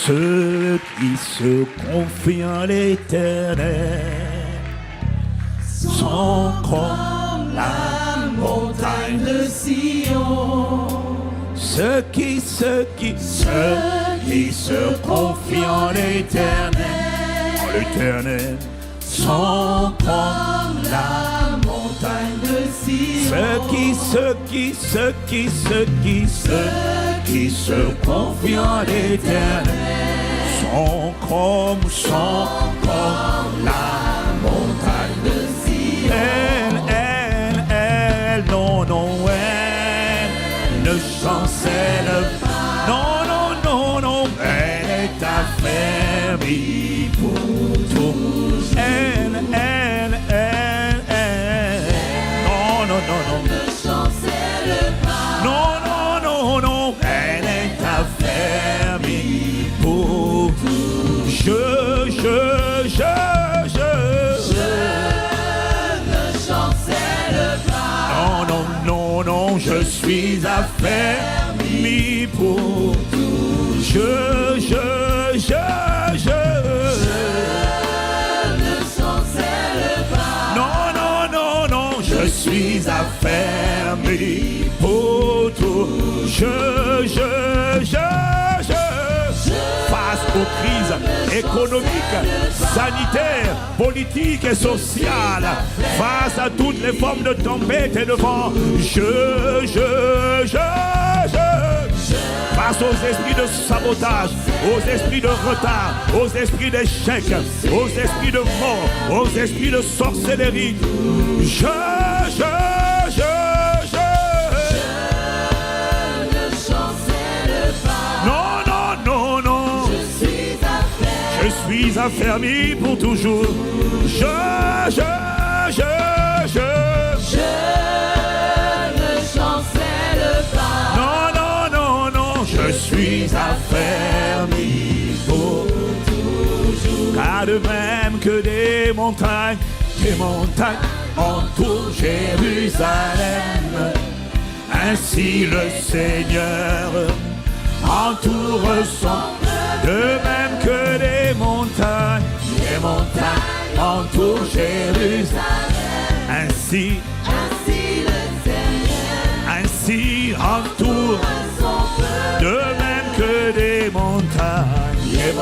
Ceux qui se confient en l'Éternel sont comme la montagne de Sion. Ceux qui se confient en l'Éternel sont comme la montagne de Sion. Ceux qui se confient en l'Éternel sont comme la montagne de Sion. Elle, non, elle ne chancelle pas. Non, elle est affermie pour tout. Elle, non. Ne chancelle pas. Non, elle est affermie pour tout. Je ne chancelle pas. Non, je suis affermi pour tout. Je ne chancelle pas. Non, je suis affermi pour tout. Face aux crises économiques, sanitaires, politiques et sociales, face à toutes les formes de tempête et de vent, face aux esprits de sabotage, aux esprits de retard, aux esprits d'échec, aux esprits de mort, aux esprits de sorcellerie, je suis affermi pour toujours. Je ne chancelle pas. Non, je suis affermi pour toujours. Car de même que des montagnes entourent Jérusalem, ainsi le Seigneur entoure son. De même que des montagnes entourent Jérusalem, ainsi le Seigneur entoure son peuple. De même que des montagnes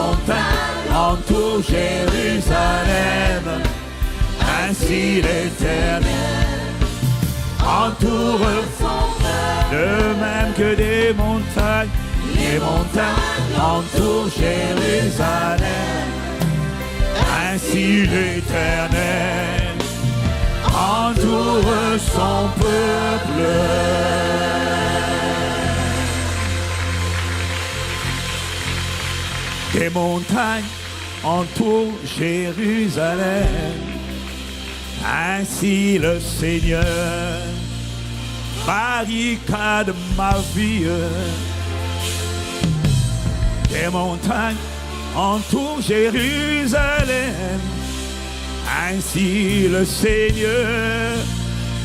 entourent Jérusalem, ainsi l'Éternel entoure son peuple. De même que des montagnes entourent Jérusalem, ainsi l'Éternel entoure son peuple. Des montagnes entourent Jérusalem, ainsi le Seigneur barricade ma vie. Des montagnes entourent Jérusalem, ainsi le Seigneur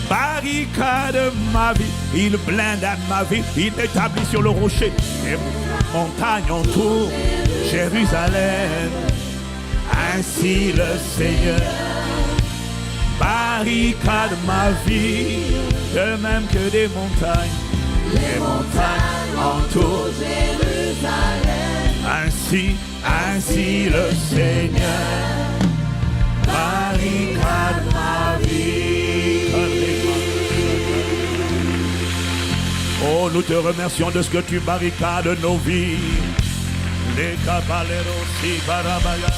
barricade ma vie. Il blinde ma vie, il établit sur le rocher. Des montagnes entourent Jérusalem, ainsi le Seigneur barricade ma vie. De même que des montagnes entourent Jérusalem, ainsi le Seigneur barricade ma vie. Oh, nous te remercions de ce que tu barricades nos vies. Les caballeros si barabaya.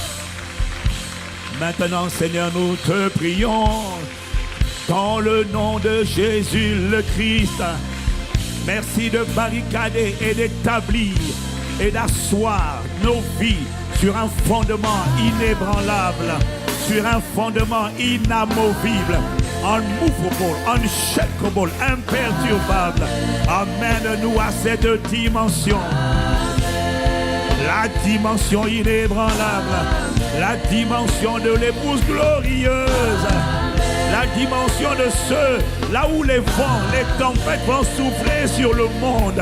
Maintenant, Seigneur, nous te prions dans le nom de Jésus le Christ. Merci de barricader et d'établir et d'asseoir nos vies sur un fondement inébranlable, sur un fondement inamovible, unmovable, unshakable, imperturbable. Amène-nous à cette dimension. La dimension inébranlable, la dimension de l'épouse glorieuse, la dimension de ceux là où les vents, les tempêtes vont souffler sur le monde.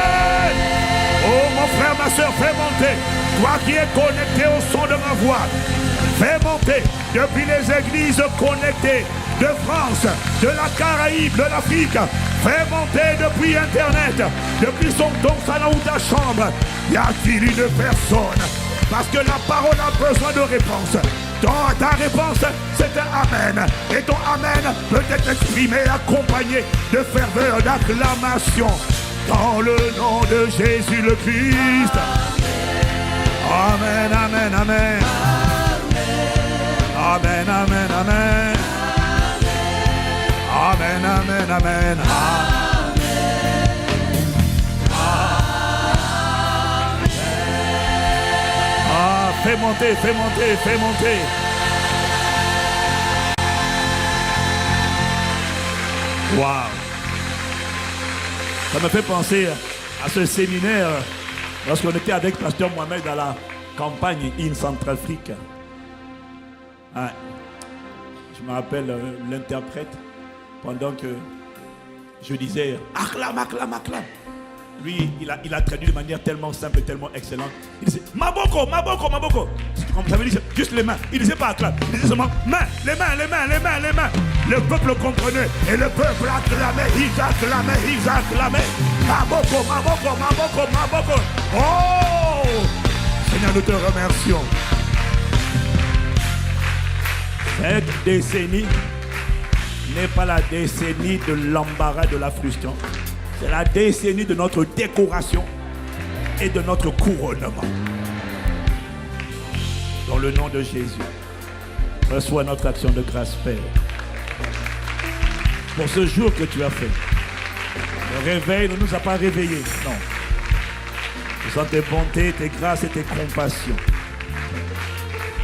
frère, ma soeur, fais monter. Toi qui es connecté au son de ma voix, fais monter depuis les églises connectées de France, de la Caraïbe, de l'Afrique. Fais monter depuis Internet, depuis ton salon ou ta chambre. Y a-t-il une personne? Parce que la parole a besoin de réponse. Ta réponse, c'est un Amen. Et ton Amen peut être exprimé, accompagné de ferveur, d'acclamation. Dans le nom de Jésus le Christ. Amen, amen, amen. Amen, amen, amen. Amen, amen, amen. Ah, fais monter, fais monter, fais monter. Wow. Ça me fait penser à ce séminaire lorsqu'on était avec Pasteur Mohamed dans la campagne in Centrafrique. Ouais. Je me rappelle l'interprète pendant que je disais acclame, acclame, acclame. Lui, il a traduit de manière tellement simple et tellement excellente. Il disait Maboko, Maboko, Maboko. Comme ça veut dire juste les mains. Il ne disait pas acclame. Il disait seulement mains, les mains, les mains, les mains, les mains. Le peuple comprenait et le peuple acclamait, ils acclamaient, ils acclamaient. Maboko, Maboko, Maboko, Maboko. Oh Seigneur, nous te remercions. Cette décennie n'est pas la décennie de l'embarras, de la frustration. C'est la décennie de notre décoration et de notre couronnement. Dans le nom de Jésus, reçois notre action de grâce, Père. Pour ce jour que tu as fait. Le réveil ne nous a pas réveillés, non. Ce sont tes bontés, tes grâces et tes compassions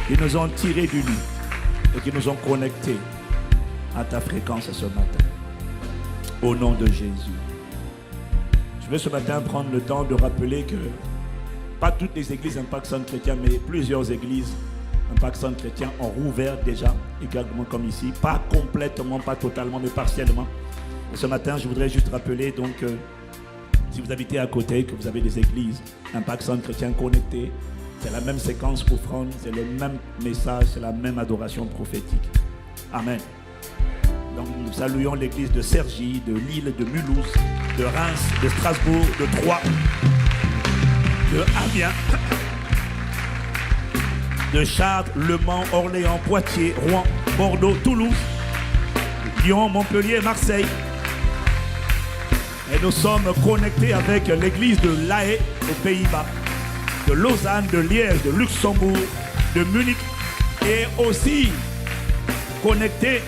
qui nous ont tirés du lit et qui nous ont connectés à ta fréquence ce matin. Au nom de Jésus. Je veux ce matin prendre le temps de rappeler que pas toutes les églises Impact Centre Chrétien, mais plusieurs églises Impact Centre Chrétien ont rouvert déjà, également comme ici. Pas complètement, pas totalement, mais partiellement. Et ce matin, je voudrais juste rappeler donc si vous habitez à côté, que vous avez des églises Impact Centre Chrétien connectées, c'est la même séquence offrande, c'est le même message, c'est la même adoration prophétique. Amen. Donc nous saluons l'église de Cergy, de Lille, de Mulhouse, de Reims, de Strasbourg, de Troyes, de Amiens, de Chartres, Le Mans, Orléans, Poitiers, Rouen, Bordeaux, Toulouse, Lyon, Montpellier, Marseille. Et nous sommes connectés avec l'église de La Haye aux Pays-Bas, de Lausanne, de Liège, de Luxembourg, de Munich et aussi connectés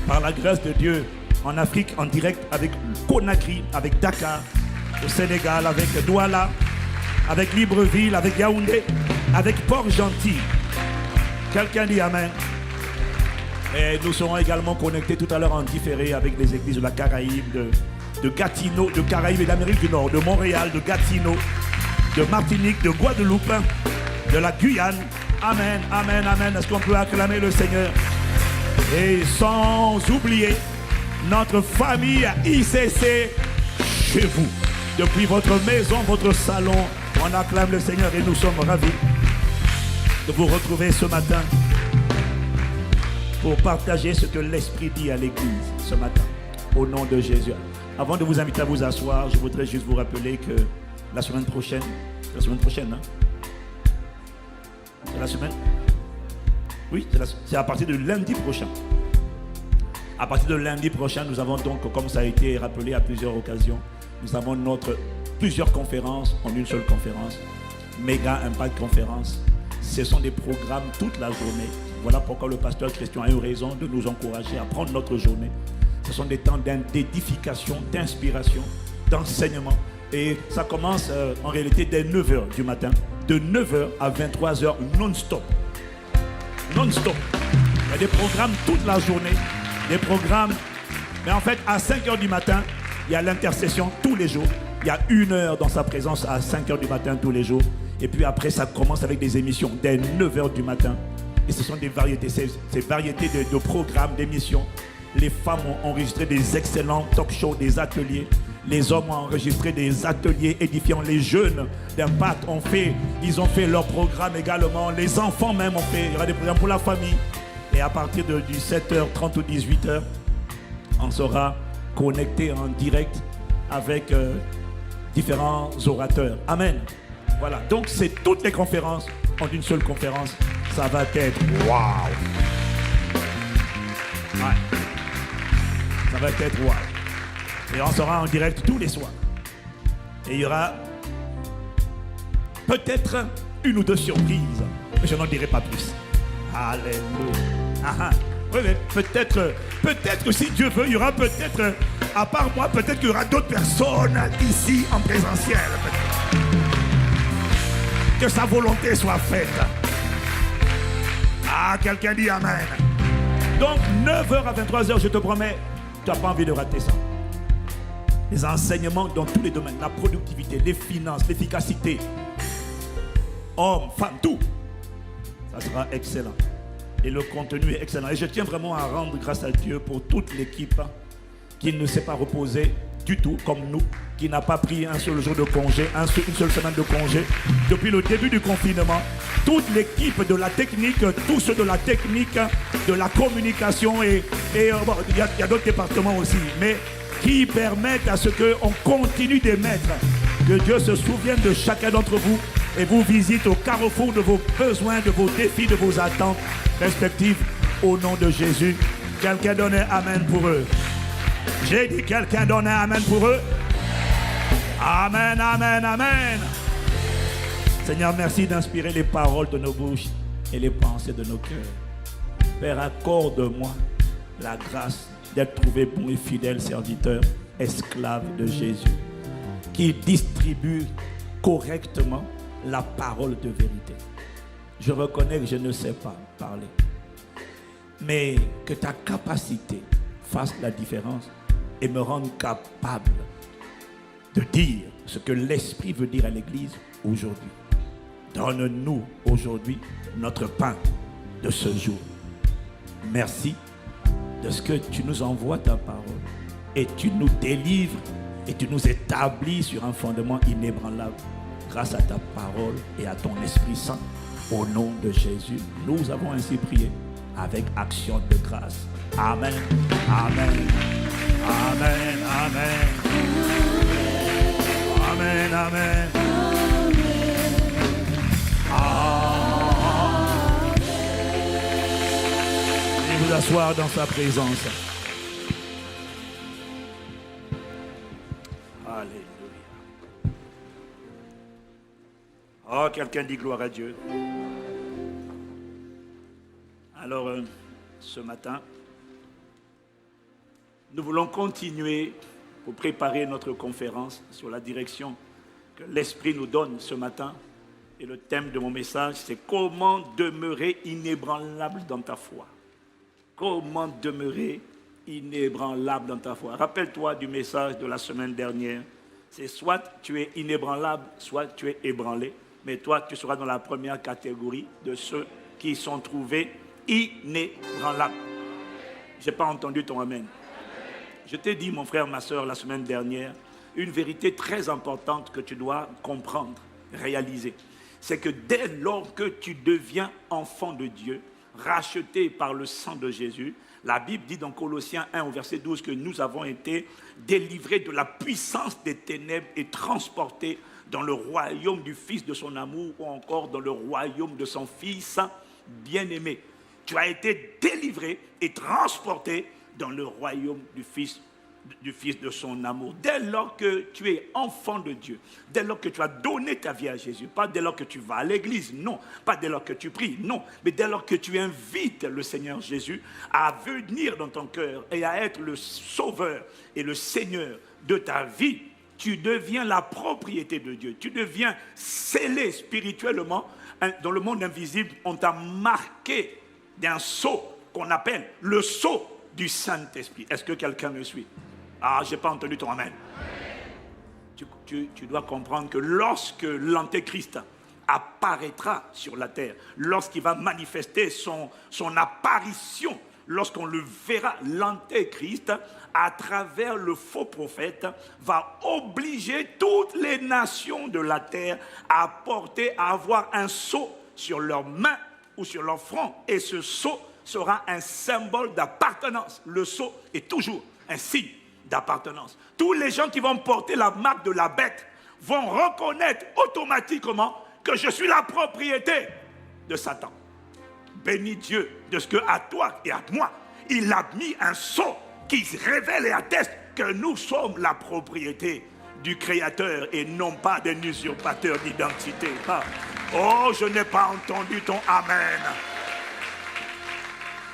par la grâce de Dieu en Afrique en direct avec Conakry, avec Dakar, au Sénégal, avec Douala, avec Libreville, avec Yaoundé, avec Port-Gentil. Quelqu'un dit Amen. Et nous serons également connectés tout à l'heure en différé avec les églises de la Caraïbe, de Gatineau, de Caraïbes et d'Amérique du Nord, de Montréal, de Gatineau, de Martinique, de Guadeloupe, de la Guyane. Amen, amen, amen. Est-ce qu'on peut acclamer le Seigneur? Et sans oublier notre famille ICC chez vous. Depuis votre maison, votre salon, on acclame le Seigneur et nous sommes ravis de vous retrouver ce matin pour partager ce que l'Esprit dit à l'Église ce matin, au nom de Jésus. Avant de vous inviter à vous asseoir, je voudrais juste vous rappeler que la semaine prochaine, hein? C'est la semaine? Oui, c'est à partir de lundi prochain. À partir de lundi prochain, nous avons donc, comme ça a été rappelé à plusieurs occasions, nous avons plusieurs conférences en une seule conférence. Méga Impact Conférence. Ce sont des programmes toute la journée. Voilà pourquoi le pasteur Christian a eu raison de nous encourager à prendre notre journée. Ce sont des temps d'édification, d'inspiration, d'enseignement. Et ça commence en réalité dès 9h du matin. De 9h à 23h non-stop. Non-stop. Il y a des programmes toute la journée. Des programmes. Mais en fait, à 5h du matin, il y a l'intercession tous les jours. Il y a 1 heure dans sa présence à 5h du matin tous les jours. Et puis après, ça commence avec des émissions dès 9h du matin. Et ce sont des variétés, ces variétés de programmes, d'émissions. Les femmes ont enregistré des excellents talk shows, des ateliers. Les hommes ont enregistré des ateliers édifiants. Les jeunes d'Impact ils ont fait leur programme également. Les enfants même ont fait, il y aura des programmes pour la famille. Et à partir de 17h30 ou 18h, on sera connecté en direct avec différents orateurs. Amen. Voilà, donc c'est toutes les conférences en une seule conférence. Ça va être waouh. Ouais. Ça va être waouh. Et on sera en direct tous les soirs. Et il y aura peut-être une ou deux surprises. Mais je n'en dirai pas plus. Alléluia. Ah, oui, mais peut-être que si Dieu veut, il y aura peut-être, à part moi, peut-être qu'il y aura d'autres personnes ici en présentiel. Que sa volonté soit faite. Ah, quelqu'un dit Amen. Donc, 9h à 23h, je te promets, tu n'as pas envie de rater ça. Les enseignements dans tous les domaines, la productivité, les finances, l'efficacité, hommes, femmes, tout. Ça sera excellent. Et le contenu est excellent. Et je tiens vraiment à rendre grâce à Dieu pour toute l'équipe qui ne s'est pas reposée du tout, comme nous, qui n'a pas pris un seul jour de congé, une seule semaine de congé. Depuis le début du confinement, toute l'équipe de la technique, tous ceux de la technique, de la communication, et bon, il y a d'autres départements aussi, mais qui permettent à ce qu'on continue d'émettre. Que Dieu se souvienne de chacun d'entre vous et vous visite au carrefour de vos besoins, de vos défis, de vos attentes respectives au nom de Jésus. Quelqu'un donne un Amen pour eux. J'ai dit quelqu'un donne un Amen pour eux. Amen, Amen, Amen. Seigneur, merci d'inspirer les paroles de nos bouches et les pensées de nos cœurs. Père, accorde-moi la grâce d'être trouvé bon et fidèle serviteur, esclave de Jésus, qui distribue correctement la parole de vérité. Je reconnais que je ne sais pas parler, mais que ta capacité fasse la différence et me rende capable de dire ce que l'Esprit veut dire à l'Église aujourd'hui. Donne-nous aujourd'hui notre pain de ce jour. Merci de ce que tu nous envoies ta parole et tu nous délivres et tu nous établis sur un fondement inébranlable grâce à ta parole et à ton Esprit Saint. Au nom de Jésus, nous avons ainsi prié avec action de grâce. Amen, Amen, Amen, Amen, Amen, Amen. Et vous asseoir dans sa présence. Alléluia. Oh, quelqu'un dit gloire à Dieu. Alors, ce matin, nous voulons continuer pour préparer notre conférence sur la direction que l'Esprit nous donne ce matin. Et le thème de mon message, c'est comment demeurer inébranlable dans ta foi. Comment demeurer inébranlable dans ta foi. Rappelle-toi du message de la semaine dernière. C'est soit tu es inébranlable, soit tu es ébranlé. Mais toi, tu seras dans la première catégorie de ceux qui sont trouvés inébranlables. Je n'ai pas entendu ton Amen. Je t'ai dit, mon frère, ma soeur, la semaine dernière, une vérité très importante que tu dois comprendre, réaliser. C'est que dès lors que tu deviens enfant de Dieu, racheté par le sang de Jésus, la Bible dit dans Colossiens 1 au verset 12 que nous avons été délivrés de la puissance des ténèbres et transportés dans le royaume du Fils de son amour ou encore dans le royaume de son Fils bien-aimé. Tu as été délivré et transporté dans le royaume du Fils de son amour. Dès lors que tu es enfant de Dieu, dès lors que tu as donné ta vie à Jésus, pas dès lors que tu vas à l'église, non, pas dès lors que tu pries, non, mais dès lors que tu invites le Seigneur Jésus à venir dans ton cœur et à être le sauveur et le Seigneur de ta vie, tu deviens la propriété de Dieu. Tu deviens scellé spirituellement. Dans le monde invisible, on t'a marqué d'un sceau qu'on appelle le sceau du Saint-Esprit. Est-ce que quelqu'un me suit? Ah, je n'ai pas entendu ton Amen. Tu dois comprendre que lorsque l'Antéchrist apparaîtra sur la terre, lorsqu'il va manifester son apparition lorsqu'on le verra, l'antéchrist, à travers le faux prophète, va obliger toutes les nations de la terre à avoir un sceau sur leurs mains ou sur leur front. Et ce sceau sera un symbole d'appartenance. Le sceau est toujours un signe d'appartenance. Tous les gens qui vont porter la marque de la bête vont reconnaître automatiquement que je suis la propriété de Satan. Bénis Dieu de ce qu'à toi et à moi, il a mis un sceau qui révèle et atteste que nous sommes la propriété du Créateur et non pas d'un usurpateur d'identité. Oh, je n'ai pas entendu ton Amen.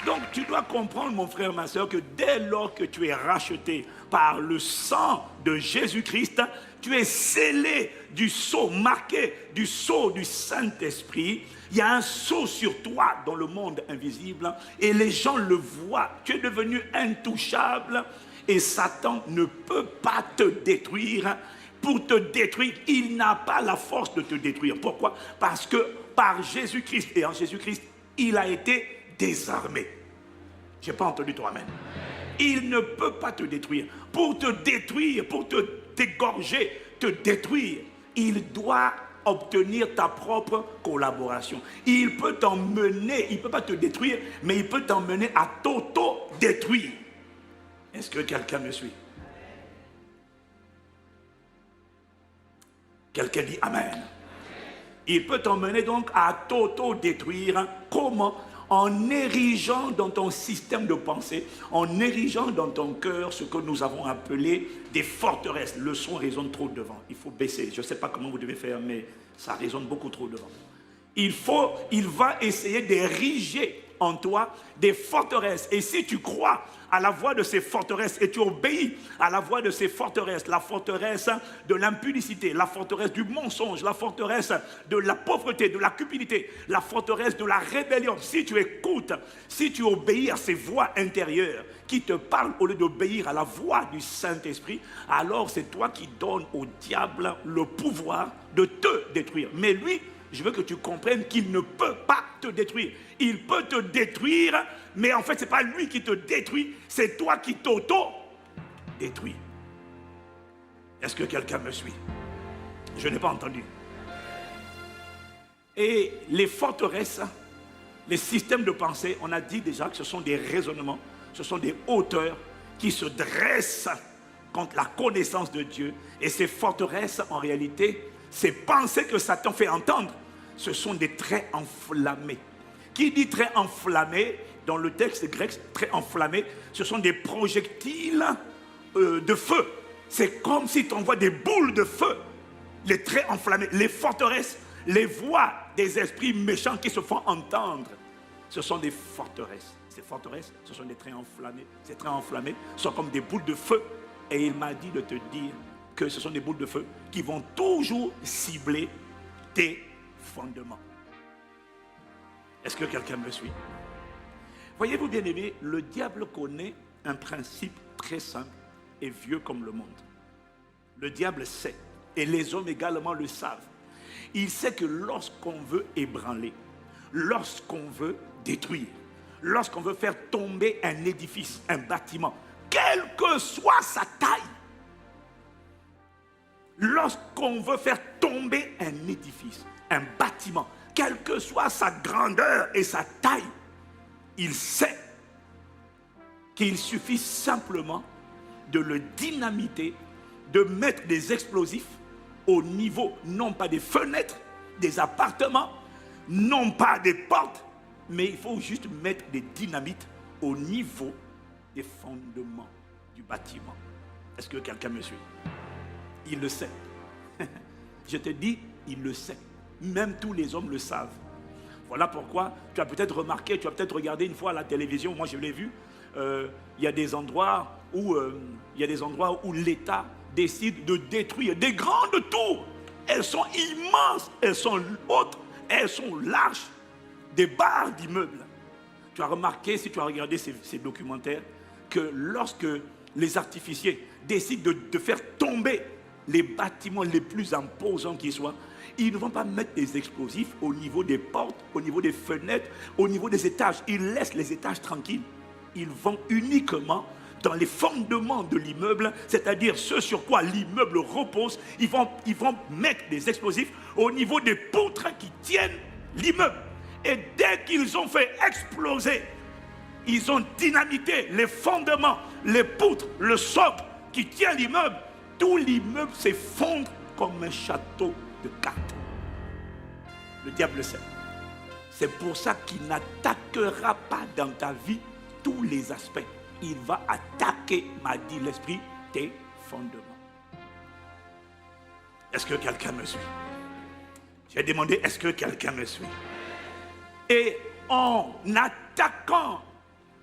Donc tu dois comprendre, mon frère, ma soeur, que dès lors que tu es racheté par le sang de Jésus-Christ, tu es scellé du sceau, marqué du sceau du Saint-Esprit. Il y a un sceau sur toi dans le monde invisible et les gens le voient. Tu es devenu intouchable et Satan ne peut pas te détruire. Pour te détruire, il n'a pas la force de te détruire. Pourquoi? Parce que par Jésus-Christ et en Jésus-Christ, il a été désarmé. Je n'ai pas entendu ton amen. Il ne peut pas te détruire. Pour te détruire, pour te dégorger, te détruire, il doit obtenir ta propre collaboration. Il peut t'emmener, il ne peut pas te détruire, mais il peut t'emmener à t'auto-détruire. Est-ce que quelqu'un me suit? Quelqu'un dit Amen. Il peut t'emmener donc à t'auto-détruire. Comment? En érigeant dans ton système de pensée, en érigeant dans ton cœur ce que nous avons appelé des forteresses. Le son résonne trop devant. Il faut baisser. Je ne sais pas comment vous devez faire, mais ça résonne beaucoup trop devant. Il va essayer d'ériger en toi des forteresses. Et si tu crois à la voix de ces forteresses et tu obéis à la voix de ces forteresses, la forteresse de l'impudicité, la forteresse du mensonge, la forteresse de la pauvreté, de la cupidité, la forteresse de la rébellion, si tu écoutes, si tu obéis à ces voix intérieures qui te parlent au lieu d'obéir à la voix du Saint-Esprit, alors c'est toi qui donnes au diable le pouvoir de te détruire. Mais lui, je veux que tu comprennes qu'il ne peut pas te détruire. Il peut te détruire, mais en fait, ce n'est pas lui qui te détruit, c'est toi qui t'auto-détruis. Est-ce que quelqu'un me suit? Je n'ai pas entendu. Et les forteresses, les systèmes de pensée, on a dit déjà que ce sont des raisonnements, ce sont des hauteurs qui se dressent contre la connaissance de Dieu. Et ces forteresses, en réalité, ces pensées que Satan fait entendre, ce sont des traits enflammés. Qui dit traits enflammés, dans le texte grec, traits enflammés, ce sont des projectiles de feu. C'est comme si tu envoies des boules de feu. Les traits enflammés, les forteresses, les voix des esprits méchants qui se font entendre. Ce sont des forteresses. Ces forteresses, ce sont des traits enflammés. Ces traits enflammés sont comme des boules de feu. Et il m'a dit de te dire que ce sont des boules de feu qui vont toujours cibler tes fondements. Est-ce que quelqu'un me suit? Voyez-vous, bien-aimés, le diable connaît un principe très simple et vieux comme le monde. Le diable sait, et les hommes également le savent. Il sait que lorsqu'on veut ébranler, lorsqu'on veut détruire, lorsqu'on veut faire tomber un édifice, un bâtiment, quelle que soit sa taille, lorsqu'on veut faire tomber un édifice, un bâtiment, quelle que soit sa grandeur et sa taille, il sait qu'il suffit simplement de le dynamiter, de mettre des explosifs au niveau, non pas des fenêtres, des appartements, non pas des portes, mais il faut juste mettre des dynamites au niveau des fondements du bâtiment. Est-ce que quelqu'un me suit? Il le sait. Je te dis, il le sait. Même tous les hommes le savent. Voilà pourquoi tu as peut-être remarqué, tu as peut-être regardé une fois à la télévision, moi je l'ai vu, il y a des endroits où l'État décide de détruire des grandes tours. Elles sont immenses, elles sont hautes, elles sont larges, des barres d'immeubles. Tu as remarqué, si tu as regardé ces documentaires, que lorsque les artificiers décident de faire tomber les bâtiments les plus imposants qui soient, ils ne vont pas mettre des explosifs au niveau des portes, au niveau des fenêtres, au niveau des étages. Ils laissent les étages tranquilles. ils vont uniquement dans les fondements de l'immeuble, c'est-à-dire ce sur quoi l'immeuble repose. Ils vont mettre des explosifs au niveau des poutres qui tiennent l'immeuble. Et dès qu'ils ont fait exploser, ils ont dynamité les fondements, les poutres, le socle qui tient l'immeuble. Tout l'immeuble s'effondre comme un château de cartes. Le diable le sait. C'est pour ça qu'il n'attaquera pas dans ta vie tous les aspects. Il va attaquer, m'a dit l'Esprit, tes fondements. Est-ce que quelqu'un me suit? J'ai demandé, est-ce que quelqu'un me suit? Et en attaquant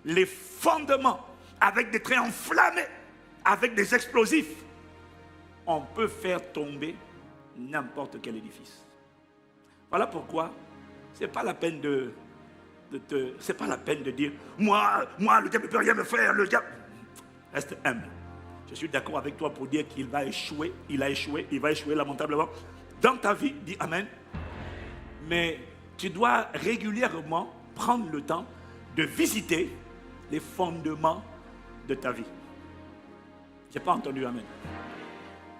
les fondements avec des traits enflammés, avec des explosifs, on peut faire tomber n'importe quel édifice. Voilà pourquoi ce n'est pas la peine c'est pas la peine de dire moi, le diable ne peut rien me faire, le diable. Reste humble. Je suis d'accord avec toi pour dire qu'il va échouer, il va échouer lamentablement dans ta vie, dis Amen. Mais tu dois régulièrement prendre le temps de visiter les fondements de ta vie. Je n'ai pas entendu Amen.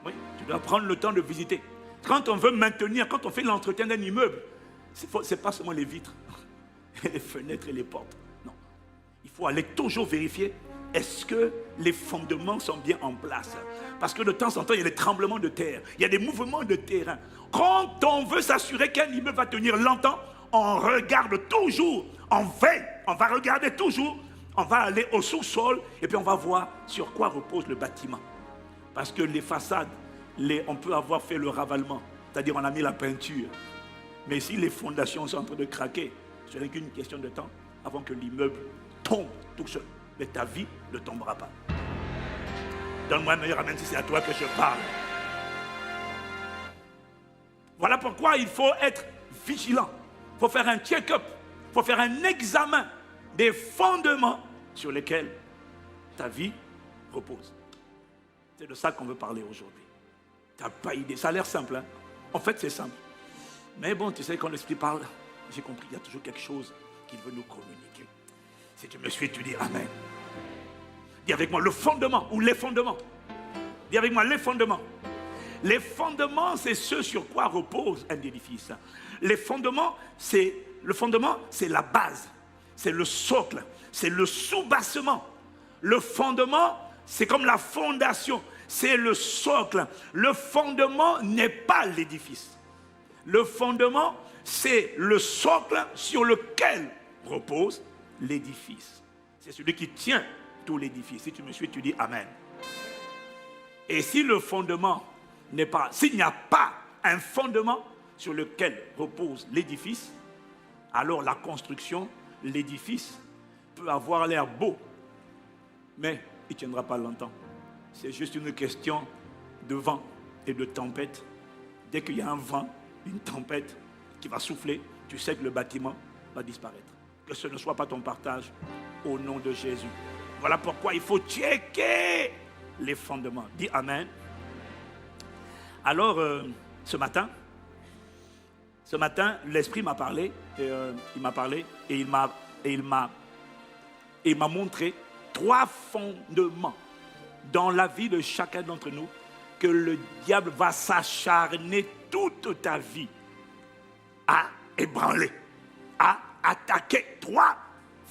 Oui, tu dois prendre le temps de visiter. Quand on veut maintenir, quand on fait l'entretien d'un immeuble, ce n'est pas seulement les vitres, les fenêtres et les portes. Non. Il faut aller toujours vérifier, est-ce que les fondements sont bien en place? Parce que de temps en temps, il y a des tremblements de terre, il y a des mouvements de terrain. Quand on veut s'assurer qu'un immeuble va tenir longtemps, on regarde toujours, on veille, on va regarder toujours, on va aller au sous-sol et puis on va voir sur quoi repose le bâtiment. Parce que les façades, on peut avoir fait le ravalement, c'est-à-dire on a mis la peinture. Mais si les fondations sont en train de craquer, ce n'est qu'une question de temps avant que l'immeuble tombe tout seul. Mais ta vie ne tombera pas. Donne-moi un meilleur amen si c'est à toi que je parle. Voilà pourquoi il faut être vigilant. Il faut faire un check-up. Il faut faire un examen des fondements sur lesquels ta vie repose. C'est de ça qu'on veut parler aujourd'hui. Tu n'as pas idée. Ça a l'air simple, hein? En fait, c'est simple. Mais bon, tu sais, quand l'Esprit parle, j'ai compris, il y a toujours quelque chose qu'il veut nous communiquer. Si tu me suis, tu dis Amen. Dis avec moi le fondement ou les fondements. Dis avec moi les fondements. Les fondements, c'est ce sur quoi repose un édifice. Le fondement, c'est la base. C'est le socle. C'est le soubassement. Le fondement, c'est comme la fondation. C'est le socle. Le fondement n'est pas l'édifice. Le fondement, c'est le socle sur lequel repose l'édifice. C'est celui qui tient tout l'édifice. Si tu me suis, tu dis Amen. Et si le fondement n'est pas, s'il n'y a pas un fondement sur lequel repose l'édifice, alors la construction, l'édifice peut avoir l'air beau, mais il ne tiendra pas longtemps. C'est juste une question de vent et de tempête. Dès qu'il y a un vent, une tempête qui va souffler, tu sais que le bâtiment va disparaître. Que ce ne soit pas ton partage au nom de Jésus. Voilà pourquoi il faut checker les fondements. Dis Amen. Alors, ce matin, l'Esprit m'a parlé, et il m'a montré 3 fondements dans la vie de chacun d'entre nous que le diable va s'acharner toute ta vie à ébranler, à attaquer. 3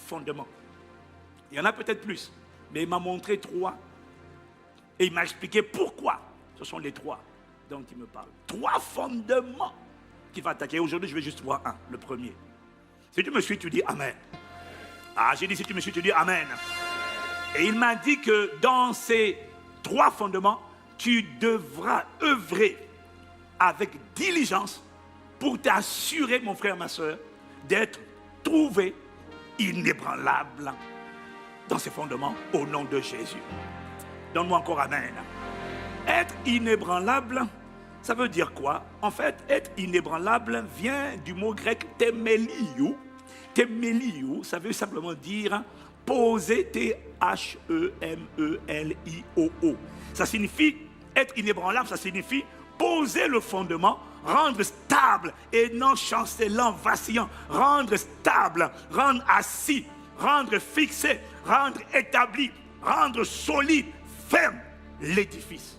fondements. Il y en a peut-être plus, mais il m'a montré 3 et il m'a expliqué pourquoi ce sont les 3 dont il me parle. 3 fondements qu'il va attaquer. Aujourd'hui, je vais juste voir un, le premier. Si tu me suis, tu dis Amen. Ah, j'ai dit si tu me suis, tu dis Amen. Et il m'a dit que dans ces 3 fondements, tu devras œuvrer avec diligence pour t'assurer, mon frère, ma soeur, d'être trouvé inébranlable dans ces fondements au nom de Jésus. Donne-moi encore Amen. Être inébranlable, ça veut dire quoi? En fait, être inébranlable vient du mot grec temeliou. Temeliou, ça veut simplement dire poser, T-H-E-M-E-L-I-O-O. Ça signifie, être inébranlable, ça signifie poser le fondement, rendre stable et non chancelant, vacillant, rendre stable, rendre assis, rendre fixé, rendre établi, rendre solide, ferme l'édifice.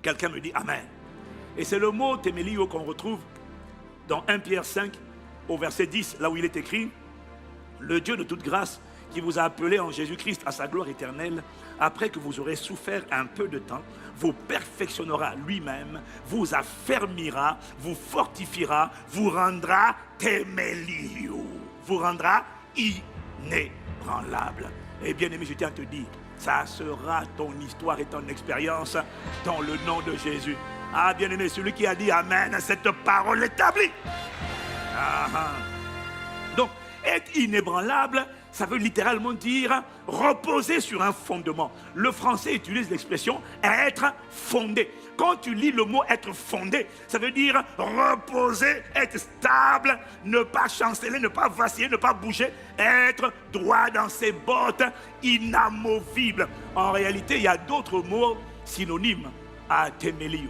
Quelqu'un me dit Amen. Et c'est le mot témélio qu'on retrouve dans 1 Pierre 5 au verset 10, là où il est écrit: le Dieu de toute grâce qui vous a appelé en Jésus-Christ à sa gloire éternelle, après que vous aurez souffert un peu de temps, vous perfectionnera lui-même, vous affermira, vous fortifiera, vous rendra témélio, vous rendra inébranlable. Et bien aimé, je tiens à te dire, ça sera ton histoire et ton expérience dans le nom de Jésus. Ah bien aimé, celui qui a dit Amen à cette parole établie. Donc, être inébranlable, ça veut littéralement dire reposer sur un fondement. Le français utilise l'expression être fondé. Quand tu lis le mot être fondé, ça veut dire reposer, être stable, ne pas chanceler, ne pas vaciller, ne pas bouger, être droit dans ses bottes, inamovible. En réalité, il y a d'autres mots synonymes à témélio.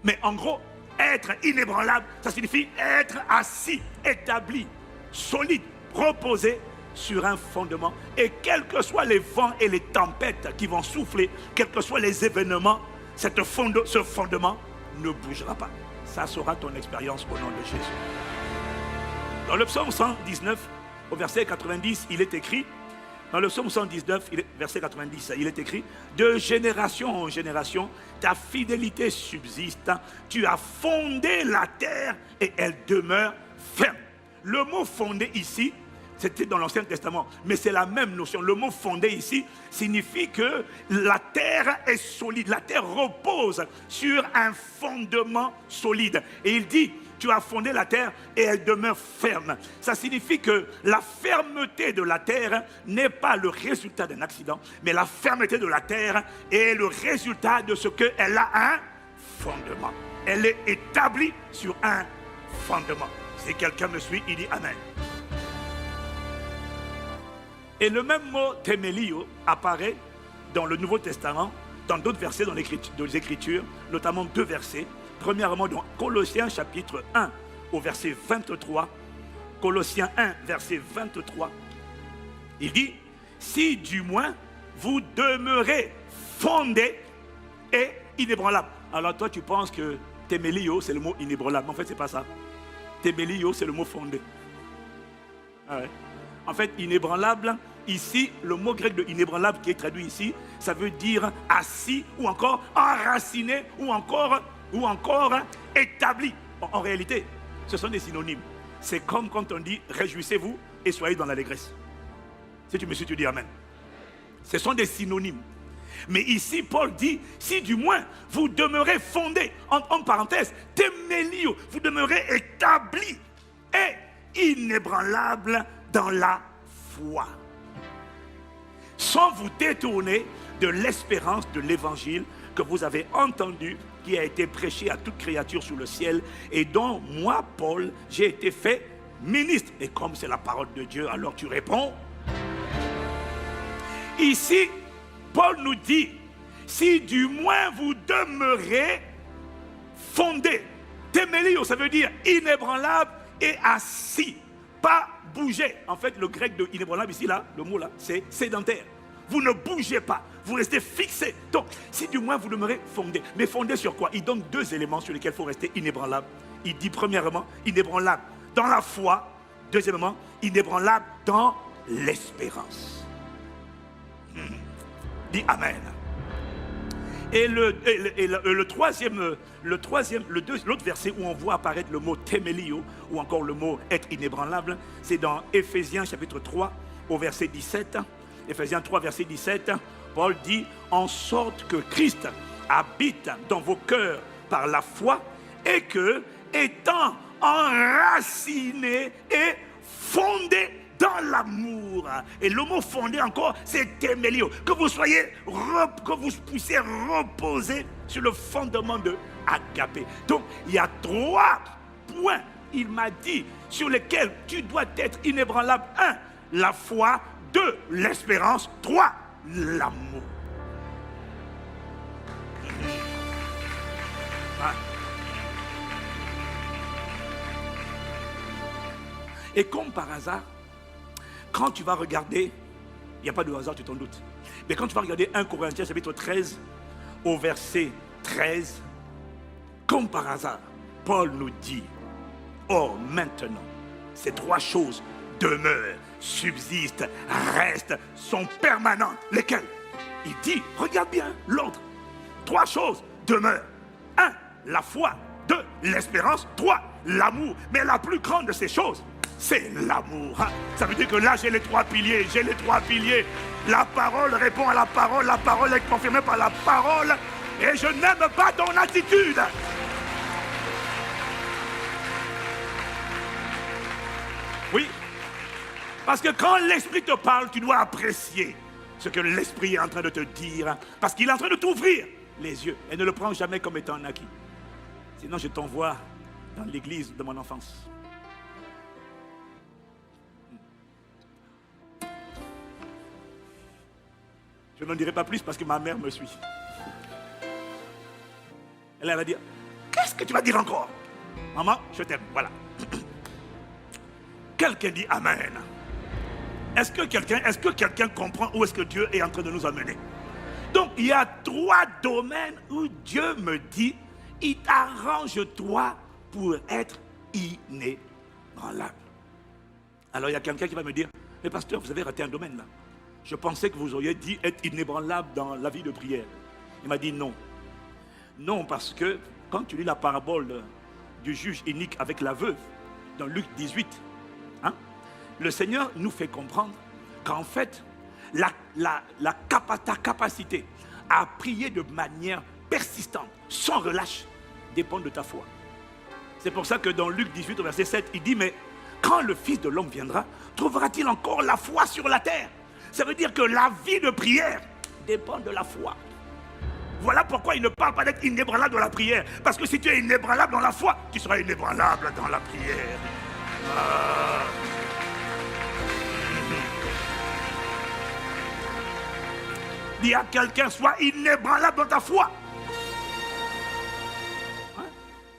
Mais en gros, être inébranlable, ça signifie être assis, établi, solide, reposé sur un fondement. Et quels que soient les vents et les tempêtes qui vont souffler, quels que soient les événements, ce fondement ne bougera pas. Ça sera ton expérience au nom de Jésus. Dans le psaume 119, au verset 90, il est écrit, dans le psaume 119, verset 90, il est écrit: de génération en génération, ta fidélité subsiste. Tu as fondé la terre et elle demeure ferme. Le mot fondé ici, c'était dans l'Ancien Testament, mais c'est la même notion. Le mot fondé ici signifie que la terre est solide. La terre repose sur un fondement solide. Et il dit: tu as fondé la terre et elle demeure ferme. Ça signifie que la fermeté de la terre n'est pas le résultat d'un accident, mais la fermeté de la terre est le résultat de ce qu'elle a un fondement. Elle est établie sur un fondement. Si quelqu'un me suit, il dit Amen. Et le même mot témélio apparaît dans le Nouveau Testament, dans d'autres versets dans les Écritures, notamment 2 versets. Premièrement, dans Colossiens chapitre 1 au verset 23. Colossiens 1 verset 23. Il dit: si du moins vous demeurez fondés et inébranlables. Alors toi tu penses que témélio c'est le mot inébranlable. En fait c'est pas ça. Témélio c'est le mot fondé. Ah ouais. En fait inébranlable, ici le mot grec de inébranlable qui est traduit ici, ça veut dire assis ou encore enraciné ou encore établi. En réalité, ce sont des synonymes. C'est comme quand on dit réjouissez-vous et soyez dans l'allégresse. Si tu me suis, tu dis Amen. Ce sont des synonymes. Mais ici, Paul dit, si du moins vous demeurez fondés, en parenthèse, témélio, vous demeurez établis et inébranlables dans la foi, sans vous détourner de l'espérance de l'évangile que vous avez entendu, qui a été prêché à toute créature sous le ciel, et dont moi, Paul, j'ai été fait ministre. Et comme c'est la parole de Dieu, alors tu réponds. Ici, Paul nous dit, si du moins vous demeurez fondés, témélio, ça veut dire inébranlable et assis, pas bouger. En fait, le grec de inébranlable ici, là, le mot là, c'est sédentaire. Vous ne bougez pas, vous restez fixés. Donc, si du moins vous demeurez fondés. Mais fondés sur quoi? Il donne 2 éléments sur lesquels il faut rester inébranlable. Il dit premièrement, inébranlable dans la foi. Deuxièmement, inébranlable dans l'espérance. Dis Amen. Et l'autre verset où on voit apparaître le mot témélio, ou encore le mot être inébranlable, c'est dans Éphésiens chapitre 3 au verset 17. Éphésiens 3 verset 17, Paul dit: en sorte que Christ habite dans vos cœurs par la foi, et que, étant enraciné et fondé dans l'amour. Et le mot fondé encore, c'est témélio. Que vous puissiez reposer sur le fondement de agapé. Donc, il y a 3 points, il m'a dit, sur lesquels tu dois être inébranlable. 1, la foi. 2, l'espérance. 3, l'amour. Et comme par hasard, quand tu vas regarder, il n'y a pas de hasard, tu t'en doutes. Mais quand tu vas regarder 1 Corinthiens chapitre 13, au verset 13, comme par hasard, Paul nous dit, or maintenant, ces 3 choses demeurent, subsistent, restent, sont permanentes. Lesquelles? Il dit, regarde bien l'ordre. 3 choses demeurent. 1, la foi. 2, l'espérance. 3, l'amour. Mais la plus grande de ces choses, c'est l'amour. Ça veut dire que là, j'ai les 3 piliers. J'ai les 3 piliers. La parole répond à la parole est confirmée par la parole. Et je n'aime pas ton attitude. Oui. Parce que quand l'Esprit te parle, tu dois apprécier ce que l'Esprit est en train de te dire. Parce qu'il est en train de t'ouvrir les yeux. Et ne le prends jamais comme étant un acquis. Sinon, je t'envoie dans l'église de mon enfance. Je n'en dirai pas plus parce que ma mère me suit. Elle va dire, qu'est-ce que tu vas dire encore? Maman, je t'aime, voilà. Quelqu'un dit Amen. Est-ce que quelqu'un comprend où est-ce que Dieu est en train de nous amener? Donc, il y a 3 domaines où Dieu me dit, il t'arrange-toi pour être inébranlable. Alors, il y a quelqu'un qui va me dire, mais pasteur, vous avez raté un domaine là. Je pensais que vous auriez dit être inébranlable dans la vie de prière. Il m'a dit non. Non, parce que quand tu lis la parabole du juge inique avec la veuve, dans Luc 18, le Seigneur nous fait comprendre qu'en fait, ta capacité à prier de manière persistante, sans relâche, dépend de ta foi. C'est pour ça que dans Luc 18, verset 7, il dit, mais quand le Fils de l'homme viendra, trouvera-t-il encore la foi sur la terre? Ça veut dire que la vie de prière dépend de la foi. Voilà pourquoi il ne parle pas d'être inébranlable dans la prière. Parce que si tu es inébranlable dans la foi, tu seras inébranlable dans la prière. Dis à quelqu'un, sois inébranlable dans ta foi.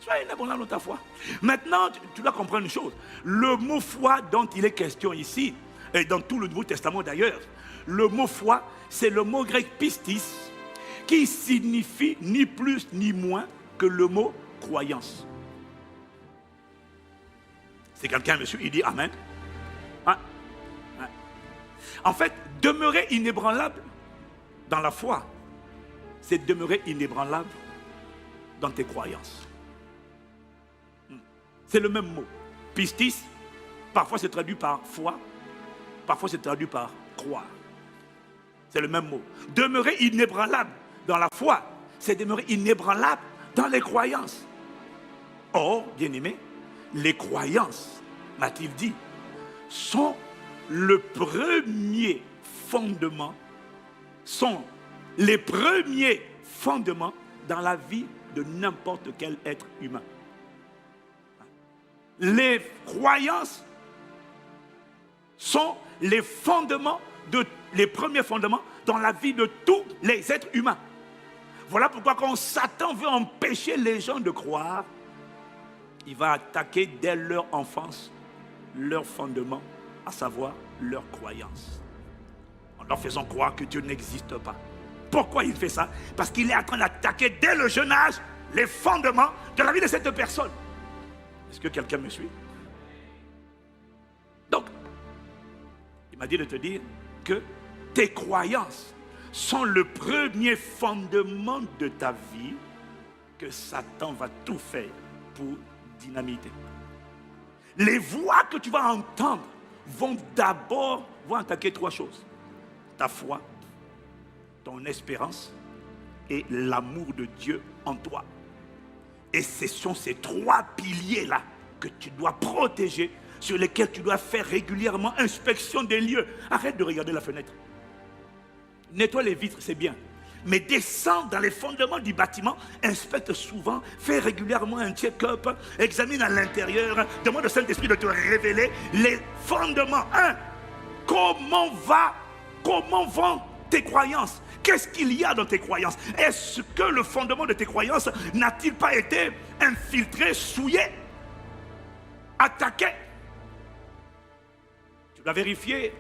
Sois inébranlable dans ta foi. Maintenant, tu dois comprendre une chose. Le mot foi dont il est question ici, et dans tout le Nouveau Testament d'ailleurs, le mot foi, c'est le mot grec pistis, qui signifie ni plus ni moins que le mot croyance. C'est quelqu'un, monsieur, il dit Amen. En fait, demeurer inébranlable dans la foi, c'est demeurer inébranlable dans tes croyances. C'est le même mot. Pistis, parfois c'est traduit par foi, parfois c'est traduit par croire. C'est le même mot. Demeurer inébranlable dans la foi, c'est demeurer inébranlable dans les croyances. Or, bien-aimé, les croyances, m'a-t-il dit, sont le premier fondement, sont les premiers fondements dans la vie de n'importe quel être humain. Les croyances sont les fondements, les premiers fondements dans la vie de tous les êtres humains. Voilà pourquoi quand Satan veut empêcher les gens de croire, il va attaquer dès leur enfance leur fondement, à savoir leur croyance. En leur faisant croire que Dieu n'existe pas. Pourquoi il fait ça? Parce qu'il est en train d'attaquer dès le jeune âge les fondements de la vie de cette personne. Est-ce que quelqu'un me suit? Donc, il m'a dit de te dire que tes croyances sont le premier fondement de ta vie que Satan va tout faire pour dynamiter. Les voix que tu vas entendre vont attaquer 3 choses. Ta foi, ton espérance et l'amour de Dieu en toi. Et ce sont ces 3 piliers-là que tu dois protéger, sur lesquels tu dois faire régulièrement inspection des lieux. Arrête de regarder la fenêtre. Nettoie les vitres, c'est bien. Mais descends dans les fondements du bâtiment, inspecte souvent, fais régulièrement un check-up, examine à l'intérieur, demande au Saint-Esprit de te révéler les fondements. Comment vont tes croyances? Qu'est-ce qu'il y a dans tes croyances? Est-ce que le fondement de tes croyances n'a-t-il pas été infiltré, souillé, attaqué? Tu dois vérifier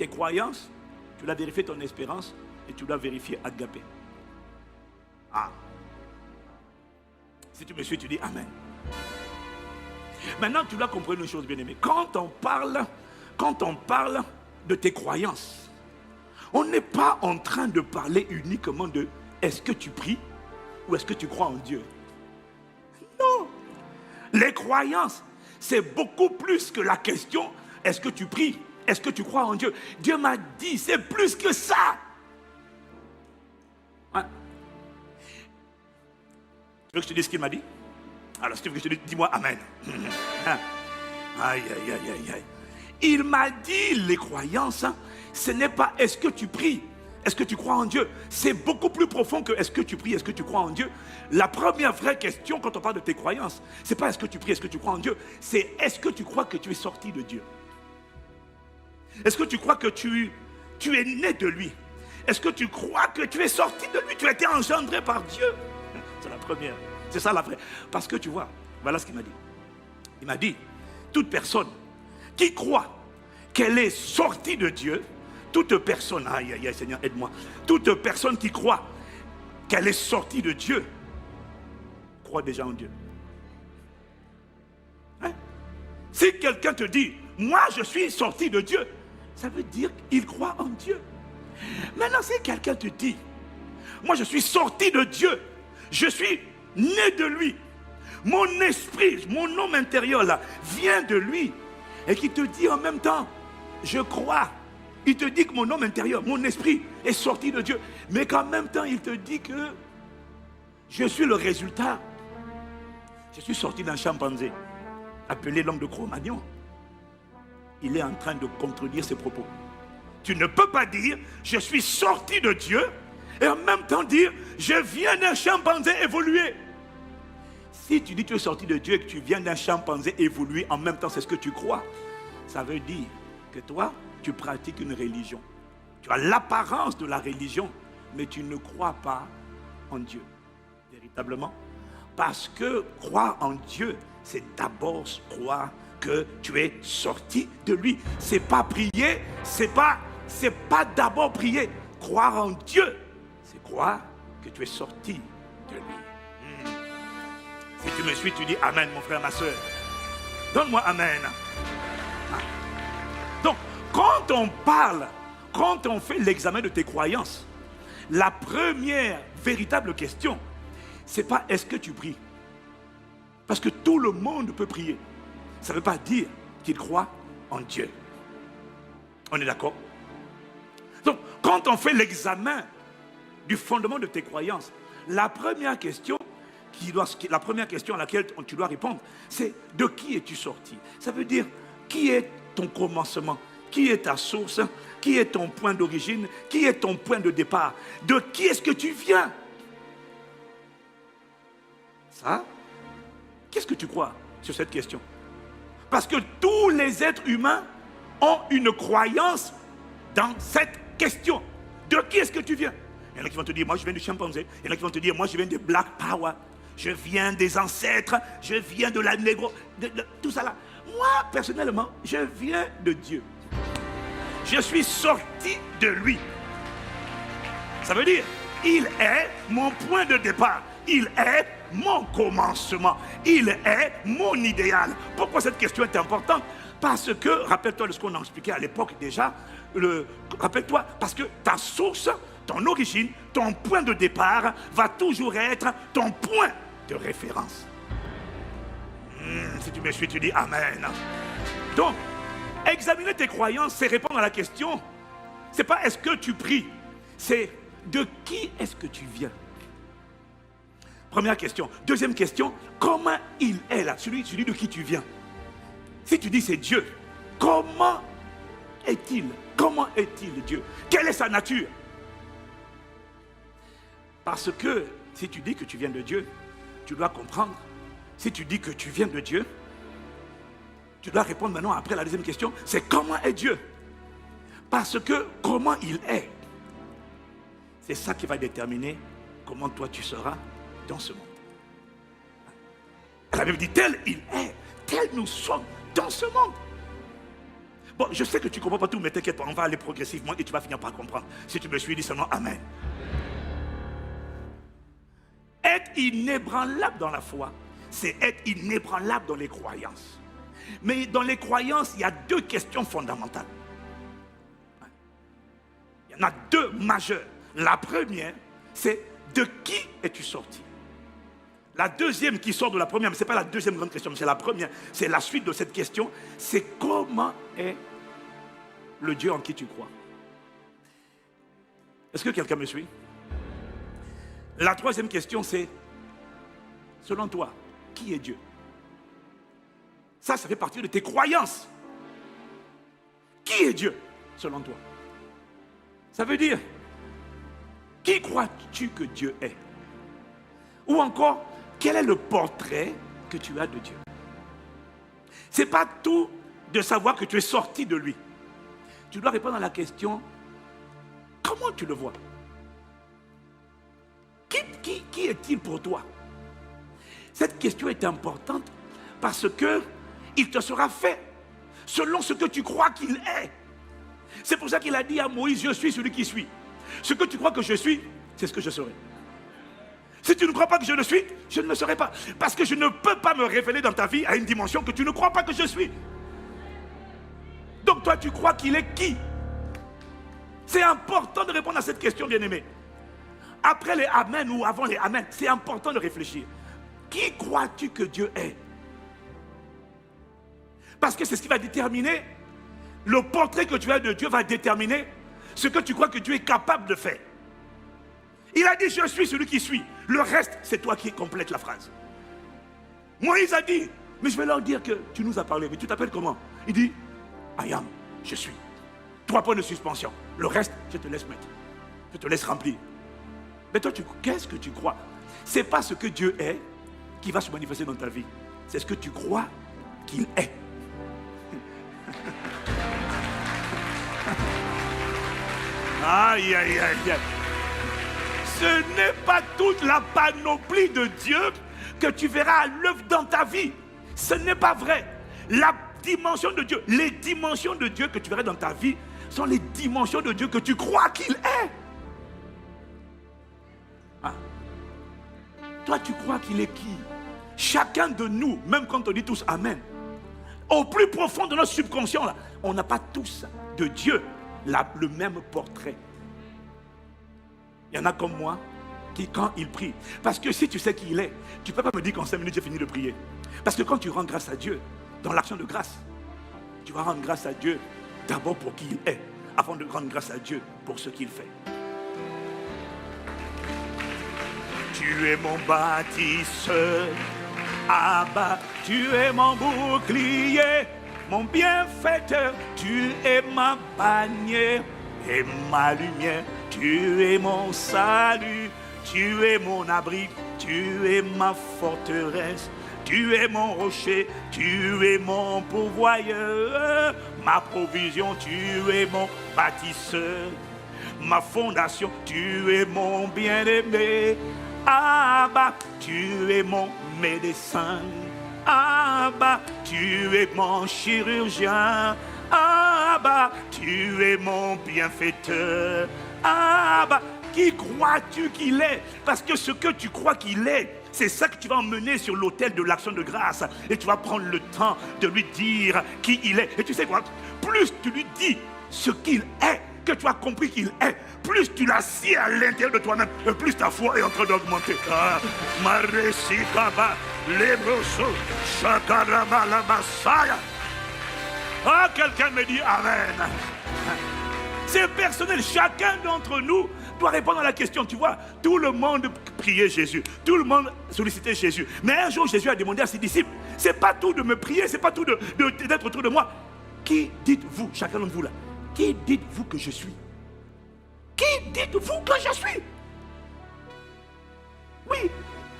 tes croyances, tu dois vérifier ton espérance et tu dois vérifier agapé. Ah. Si tu me suis, tu dis Amen. Maintenant, tu dois comprendre une chose, bien-aimé. Quand on parle de tes croyances, on n'est pas en train de parler uniquement de est-ce que tu pries ou est-ce que tu crois en Dieu. Non. Les croyances, c'est beaucoup plus que la question est-ce que tu pries, est-ce que tu crois en Dieu. Dieu m'a dit, c'est plus que ça. Ouais. Tu veux que je te dise ce qu'il m'a dit? Alors si tu veux que je te dise, dis-moi Amen. Aïe, aïe, aïe, aïe, aïe. Il m'a dit, les croyances, ce n'est pas est-ce que tu pries, est-ce que tu crois en Dieu. C'est beaucoup plus profond que est-ce que tu pries, est-ce que tu crois en Dieu. La première vraie question quand on parle de tes croyances, ce n'est pas est-ce que tu pries, est-ce que tu crois en Dieu. C'est est-ce que tu crois que tu es sorti de Dieu. Est-ce que tu crois que tu es né de lui. Est-ce que tu crois que tu es sorti de lui, tu as été engendré par Dieu. C'est la première, c'est ça la vraie. Parce que tu vois, voilà ce qu'il m'a dit. Il m'a dit, toute personne qui croit qu'elle est sortie de Dieu, toute personne, aïe aïe aïe Seigneur aide-moi, toute personne qui croit qu'elle est sortie de Dieu, croit déjà en Dieu. Hein? Si quelqu'un te dit, moi je suis sorti de Dieu, ça veut dire qu'il croit en Dieu. Maintenant si quelqu'un te dit, moi je suis sorti de Dieu, je suis né de lui, mon esprit, mon homme intérieur là, vient de lui, et qui te dit en même temps, je crois, il te dit que mon homme intérieur, mon esprit est sorti de Dieu, mais qu'en même temps il te dit que je suis le résultat. Je suis sorti d'un chimpanzé, appelé l'homme de Cro-Magnon. Il est en train de contredire ses propos. Tu ne peux pas dire, je suis sorti de Dieu, et en même temps dire, je viens d'un chimpanzé évolué. Si tu dis que tu es sorti de Dieu et que tu viens d'un chimpanzé évolué, en même temps c'est ce que tu crois, ça veut dire que toi, tu pratiques une religion. Tu as l'apparence de la religion, mais tu ne crois pas en Dieu, véritablement. Parce que croire en Dieu, c'est d'abord croire que tu es sorti de lui. C'est pas prier, c'est pas d'abord prier. Croire en Dieu, c'est croire que tu es sorti de lui. Si tu me suis, tu dis Amen, mon frère, ma soeur. Donne-moi Amen. Donc, quand on parle, quand on fait l'examen de tes croyances, la première véritable question, c'est pas est-ce que tu pries? Parce que tout le monde peut prier. Ça ne veut pas dire qu'il croit en Dieu. On est d'accord? Donc, quand on fait l'examen du fondement de tes croyances, la première question à laquelle tu dois répondre, c'est de qui es-tu sorti? Ça veut dire, qui est ton commencement? Qui est ta source? Qui est ton point d'origine? Qui est ton point de départ? De qui est-ce que tu viens? Ça, qu'est-ce que tu crois sur cette question? Parce que tous les êtres humains ont une croyance dans cette question. De qui est-ce que tu viens? Il y en a qui vont te dire, moi je viens du chimpanzé. Il y en a qui vont te dire, moi je viens des Black Power. Je viens des ancêtres. Je viens de la négro. De tout ça là. Moi, personnellement, je viens de Dieu. Je suis sorti de lui. Ça veut dire, il est mon point de départ. Il est mon commencement. Il est mon idéal. Pourquoi cette question est importante? Parce que, rappelle-toi de ce qu'on a expliqué à l'époque déjà, rappelle-toi, parce que ta source, ton origine, ton point de départ va toujours être ton point de référence. Si tu me suis, tu dis Amen. Donc, examiner tes croyances, c'est répondre à la question. C'est pas est-ce que tu pries, c'est de qui est-ce que tu viens? Première question. Deuxième question, comment il est là, celui de qui tu viens? Si tu dis c'est Dieu, comment est-il? Comment est-il Dieu? Quelle est sa nature? Parce que si tu dis que tu viens de Dieu, tu dois comprendre. Si tu dis que tu viens de Dieu, tu dois répondre maintenant après la deuxième question, c'est comment est Dieu? Parce que comment il est, c'est ça qui va déterminer comment toi tu seras dans ce monde. La Bible dit tel il est, tel nous sommes dans ce monde. Bon, je sais que tu ne comprends pas tout, mais t'inquiète pas, on va aller progressivement et tu vas finir par comprendre. Si tu me suis, dis seulement Amen. Être inébranlable dans la foi, c'est être inébranlable dans les croyances. Mais dans les croyances, il y a deux questions fondamentales. Il y en a deux majeures. La première, c'est de qui es-tu sorti? La deuxième qui sort de la première, mais ce n'est pas la deuxième grande question, mais c'est la première, c'est la suite de cette question, c'est comment est le Dieu en qui tu crois. Est-ce que quelqu'un me suit? La troisième question, c'est, selon toi, qui est Dieu? Ça fait partie de tes croyances. Qui est Dieu, selon toi? Ça veut dire, qui crois-tu que Dieu est? Ou encore, quel est le portrait que tu as de Dieu? Ce n'est pas tout de savoir que tu es sorti de lui. Tu dois répondre à la question, comment tu le vois? Qui est-il pour toi? Cette question est importante parce que il te sera fait selon ce que tu crois qu'il est. C'est pour ça qu'il a dit à Moïse, je suis celui qui suis. Ce que tu crois que je suis, c'est ce que je serai. Si tu ne crois pas que je le suis, je ne le serai pas. Parce que je ne peux pas me révéler dans ta vie à une dimension que tu ne crois pas que je suis. Donc toi, tu crois qu'il est qui? C'est important de répondre à cette question, bien-aimé. Après les Amen ou avant les Amen, c'est important de réfléchir. Qui crois-tu que Dieu est? Parce que c'est ce qui va déterminer, le portrait que tu as de Dieu va déterminer ce que tu crois que Dieu est capable de faire. Il a dit, je suis celui qui suis. Le reste, c'est toi qui complète la phrase. Moïse a dit, mais je vais leur dire que tu nous as parlé. Mais tu t'appelles comment? Il dit, I am, je suis. 3 points de suspension. Le reste, je te laisse mettre. Je te laisse remplir. Mais toi, qu'est-ce que tu crois? Ce n'est pas ce que Dieu est qui va se manifester dans ta vie. C'est ce que tu crois qu'il est. Aïe, aïe, aïe, aïe. Ce n'est pas toute la panoplie de Dieu que tu verras à l'œuvre dans ta vie. Ce n'est pas vrai. La dimension de Dieu, les dimensions de Dieu que tu verras dans ta vie sont les dimensions de Dieu que tu crois qu'il est. Ah. Toi, tu crois qu'il est qui? Chacun de nous, même quand on dit tous Amen, au plus profond de notre subconscient, là, on n'a pas tous de Dieu le même portrait. Il y en a comme moi qui, quand ils prient, parce que si tu sais qui il est, tu ne peux pas me dire qu'en 5 minutes j'ai fini de prier. Parce que quand tu rends grâce à Dieu, dans l'action de grâce, tu vas rendre grâce à Dieu d'abord pour qui il est, avant de rendre grâce à Dieu pour ce qu'il fait. Tu es mon bâtisseur, Abba, tu es mon bouclier, mon bienfaiteur, tu es ma bannière et ma lumière. Tu es mon salut, tu es mon abri, tu es ma forteresse, tu es mon rocher, tu es mon pourvoyeur, ma provision, tu es mon bâtisseur, ma fondation, tu es mon bien-aimé. Abba, tu es mon médecin. Abba, tu es mon chirurgien. Abba, tu es mon bienfaiteur. Abba, qui crois-tu qu'il est? Parce que ce que tu crois qu'il est, c'est ça que tu vas emmener sur l'autel de l'action de grâce. Et tu vas prendre le temps de lui dire qui il est. Et tu sais quoi? Plus tu lui dis ce qu'il est, que tu as compris qu'il est, plus tu l'assieds à l'intérieur de toi-même, et plus ta foi est en train d'augmenter. Ah, quelqu'un me dit Amen. C'est personnel. Chacun d'entre nous doit répondre à la question. Tu vois, tout le monde priait Jésus. Tout le monde sollicitait Jésus. Mais un jour, Jésus a demandé à ses disciples, c'est pas tout de me prier, c'est pas tout d'être autour de moi. Qui dites-vous, chacun d'entre vous là, qui dites-vous que je suis? Qui dites-vous que je suis? Oui, il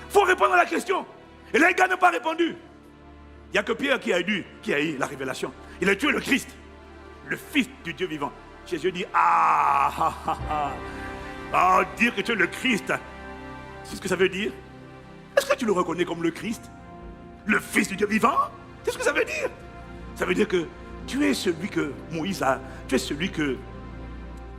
faut répondre à la question. Et les gars n'ont pas répondu. Il n'y a que Pierre qui a eu la révélation. Il a tué le Christ, le Fils du Dieu vivant. Jésus dit, dire que tu es le Christ, c'est ce que ça veut dire? Est-ce que tu le reconnais comme le Christ? Le Fils du Dieu vivant? C'est ce que ça veut dire? Ça veut dire que tu es celui que Moïse a, tu es celui que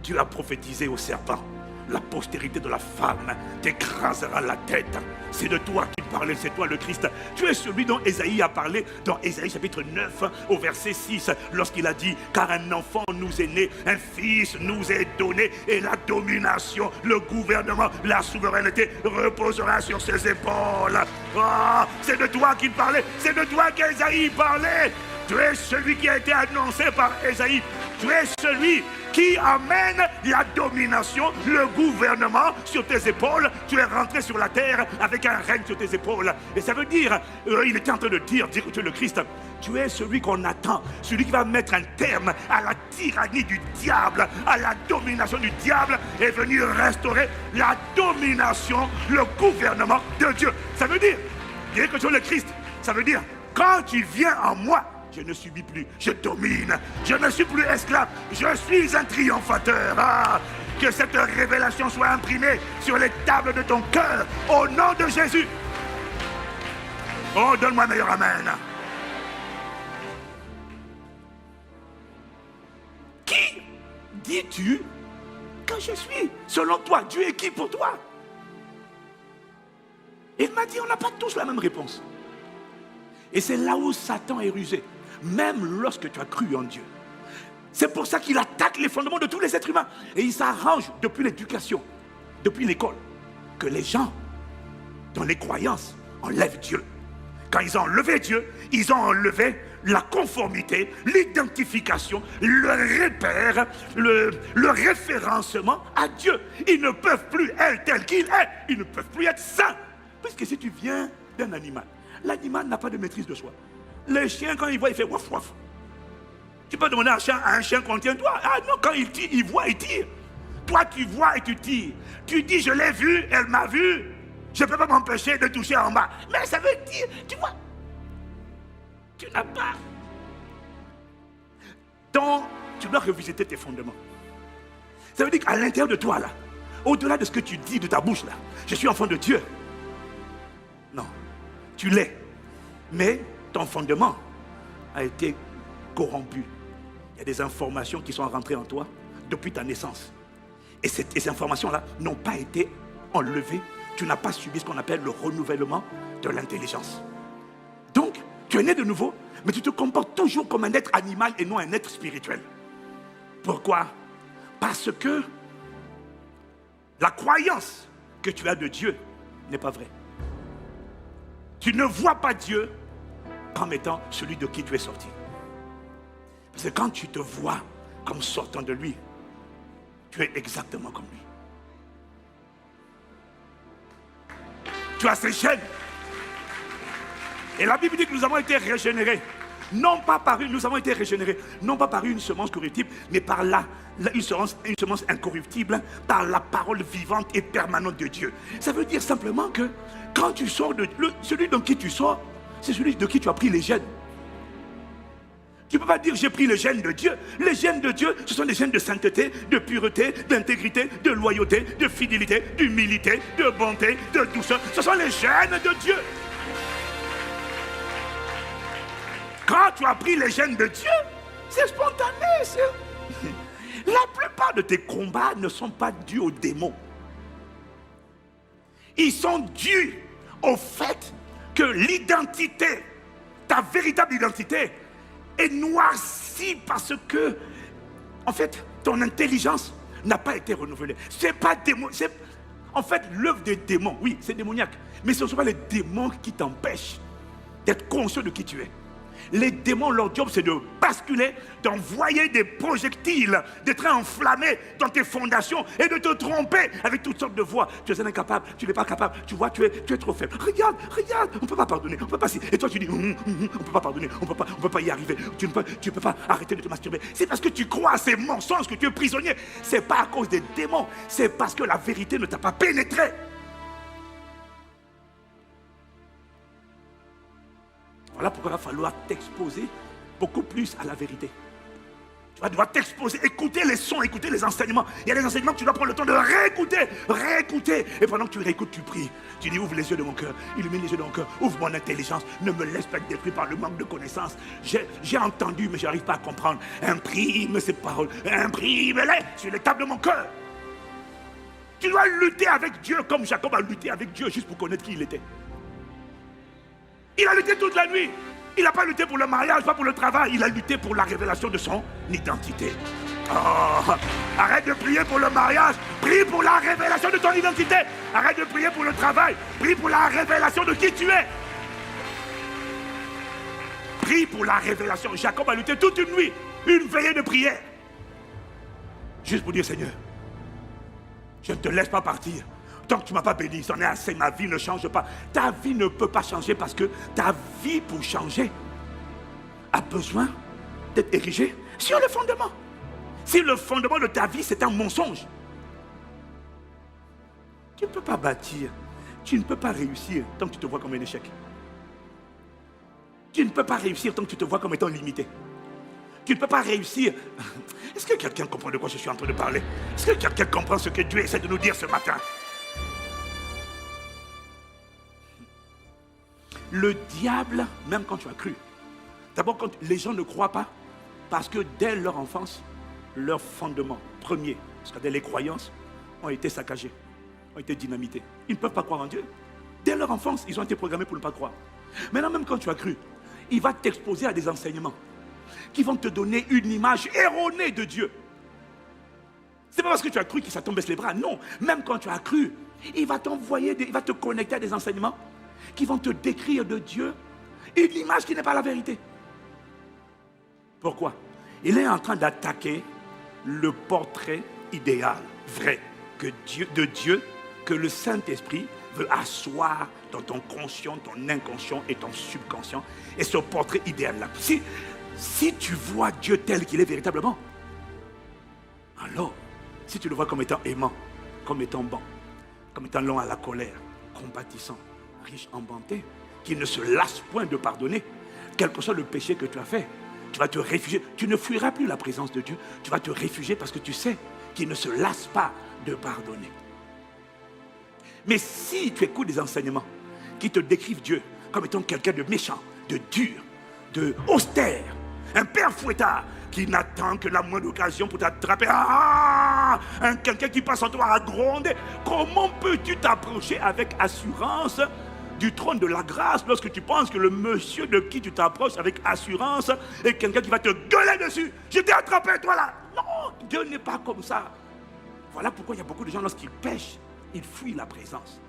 Dieu a prophétisé au serpent. La postérité de la femme t'écrasera la tête. C'est de toi qu'il parlait, c'est toi le Christ. Tu es celui dont Ésaïe a parlé dans Ésaïe chapitre 9 au verset 6, lorsqu'il a dit: car un enfant nous est né, un fils nous est donné, et la domination, le gouvernement, la souveraineté reposera sur ses épaules. Oh, c'est de toi qu'il parlait, c'est de toi qu'Ésaïe parlait. Tu es celui qui a été annoncé par Ésaïe. Tu es celui qui amène la domination, le gouvernement sur tes épaules. Tu es rentré sur la terre avec un règne sur tes épaules. Et ça veut dire, il était en train de dire que tu es le Christ. Tu es celui qu'on attend, celui qui va mettre un terme à la tyrannie du diable, à la domination du diable, et venir restaurer la domination, le gouvernement de Dieu. Ça veut dire que tu es le Christ. Ça veut dire, quand tu viens en moi, je ne subis plus, je domine. Je ne suis plus esclave, je suis un triomphateur. Ah, que cette révélation soit imprimée sur les tables de ton cœur, au nom de Jésus. Oh, donne-moi un meilleur amen. Qui dis-tu que je suis? Selon toi, Dieu est qui pour toi? Il m'a dit, on n'a pas tous la même réponse. Et c'est là où Satan est rusé. Même lorsque tu as cru en Dieu. C'est pour ça qu'il attaque les fondements de tous les êtres humains. Et il s'arrange depuis l'éducation, depuis l'école, que les gens, dans les croyances, enlèvent Dieu. Quand ils ont enlevé Dieu, ils ont enlevé la conformité, l'identification, le repère, le référencement à Dieu. Ils ne peuvent plus être tels qu'il est. Ils ne peuvent plus être saints. Parce que si tu viens d'un animal, l'animal n'a pas de maîtrise de soi. Le chien, quand il voit, il fait waf waf. Tu peux demander à un chien contient toi. Ah non, quand il tire, il voit, il tire. Toi, tu vois et tu tires. Tu dis, je l'ai vu, elle m'a vu. Je ne peux pas m'empêcher de toucher en bas. Mais ça veut dire, tu vois, tu n'as pas. Donc, tu dois revisiter tes fondements. Ça veut dire qu'à l'intérieur de toi, là, au-delà de ce que tu dis de ta bouche, là, je suis enfant de Dieu. Non, tu l'es. Mais ton fondement a été corrompu. Il y a des informations qui sont rentrées en toi depuis ta naissance. Et ces informations-là n'ont pas été enlevées. Tu n'as pas subi ce qu'on appelle le renouvellement de l'intelligence. Donc, tu es né de nouveau, mais tu te comportes toujours comme un être animal et non un être spirituel. Pourquoi? Parce que la croyance que tu as de Dieu n'est pas vraie. Tu ne vois pas Dieu comme étant celui de qui tu es sorti. Parce que quand tu te vois comme sortant de lui, tu es exactement comme lui. Tu as ces gènes. Et la Bible dit que nous avons été régénérés. Nous avons été régénérés, non pas par une semence corruptible, mais par une semence incorruptible, par la parole vivante et permanente de Dieu. Ça veut dire simplement que quand tu sors celui de qui tu sors, c'est celui de qui tu as pris les gènes. Tu ne peux pas dire j'ai pris les gènes de Dieu. Les gènes de Dieu, ce sont des gènes de sainteté, de pureté, d'intégrité, de loyauté, de fidélité, d'humilité, de bonté, de douceur. Ce sont les gènes de Dieu. Quand tu as pris les gènes de Dieu, c'est spontané. La plupart de tes combats ne sont pas dus aux démons. Ils sont dus au fait que l'identité, ta véritable identité, est noircie parce que, en fait, ton intelligence n'a pas été renouvelée. C'est pas démon. En fait, l'œuvre des démons, oui, c'est démoniaque. Mais ce ne sont pas les démons qui t'empêchent d'être conscient de qui tu es. Les démons, leur job, c'est de basculer, d'envoyer des projectiles, d'être enflammés dans tes fondations et de te tromper avec toutes sortes de voix. Tu es un incapable, tu n'es pas capable, tu vois, tu es trop faible. Regarde, on ne peut pas pardonner, on ne peut pas. Et toi, tu dis, on ne peut pas pardonner, on ne peut pas y arriver, tu ne peux pas arrêter de te masturber. C'est parce que tu crois à ces mensonges que tu es prisonnier. Ce n'est pas à cause des démons, c'est parce que la vérité ne t'a pas pénétré. Voilà pourquoi il va falloir t'exposer beaucoup plus à la vérité. Tu vas devoir t'exposer, écouter les sons, écouter les enseignements. Il y a des enseignements que tu dois prendre le temps de réécouter, réécouter. Et pendant que tu réécoutes, tu pries. Tu dis, ouvre les yeux de mon cœur, illumine les yeux de mon cœur, ouvre mon intelligence, ne me laisse pas être détruit par le manque de connaissances. J'ai entendu, mais je n'arrive pas à comprendre. Imprime ces paroles, imprime-les sur les tables de mon cœur. Tu dois lutter avec Dieu comme Jacob a lutté avec Dieu juste pour connaître qui il était. Il a lutté toute la nuit. Il n'a pas lutté pour le mariage, pas pour le travail. Il a lutté pour la révélation de son identité. Oh, arrête de prier pour le mariage. Prie pour la révélation de ton identité. Arrête de prier pour le travail. Prie pour la révélation de qui tu es. Prie pour la révélation. Jacob a lutté toute une nuit. Une veillée de prière. Juste pour dire, Seigneur, je ne te laisse pas partir. Tant que tu ne m'as pas béni, c'en est assez, ma vie ne change pas. Ta vie ne peut pas changer parce que ta vie, pour changer, a besoin d'être érigée sur le fondement. Si le fondement de ta vie, c'est un mensonge, tu ne peux pas bâtir, tu ne peux pas réussir tant que tu te vois comme un échec. Tu ne peux pas réussir tant que tu te vois comme étant limité. Tu ne peux pas réussir. Est-ce que quelqu'un comprend de quoi je suis en train de parler? Est-ce que quelqu'un comprend ce que Dieu essaie de nous dire ce matin? Le diable, même quand tu as cru, d'abord quand les gens ne croient pas, parce que dès leur enfance, leurs fondements premiers, c'est-à-dire les croyances, ont été saccagés, ont été dynamités. Ils ne peuvent pas croire en Dieu. Dès leur enfance, ils ont été programmés pour ne pas croire. Maintenant, même quand tu as cru, il va t'exposer à des enseignements qui vont te donner une image erronée de Dieu. C'est pas parce que tu as cru que Satan baisse les bras. Non, même quand tu as cru, il va t'envoyer, il va te connecter à des enseignements qui vont te décrire de Dieu une image qui n'est pas la vérité. Pourquoi? Il est en train d'attaquer le portrait idéal, vrai, de Dieu, que le Saint-Esprit veut asseoir dans ton conscient, ton inconscient et ton subconscient. Et ce portrait idéal-là, si tu vois Dieu tel qu'il est véritablement, alors, si tu le vois comme étant aimant, comme étant bon, comme étant lent à la colère, compatissant, riche en bonté, qui ne se lasse point de pardonner, quel que soit le péché que tu as fait, tu vas te réfugier. Tu ne fuiras plus la présence de Dieu. Tu vas te réfugier parce que tu sais qu'il ne se lasse pas de pardonner. Mais si tu écoutes des enseignements qui te décrivent Dieu comme étant quelqu'un de méchant, de dur, de austère, un père fouettard qui n'attend que la moindre occasion pour t'attraper, quelqu'un qui passe en toi à gronder, comment peux-tu t'approcher avec assurance du trône de la grâce lorsque tu penses que le monsieur de qui tu t'approches avec assurance est quelqu'un qui va te gueuler dessus? Je t'ai attrapé, toi là. Non, Dieu n'est pas comme ça. Voilà pourquoi il y a beaucoup de gens, lorsqu'ils pêchent, ils fuient la présence.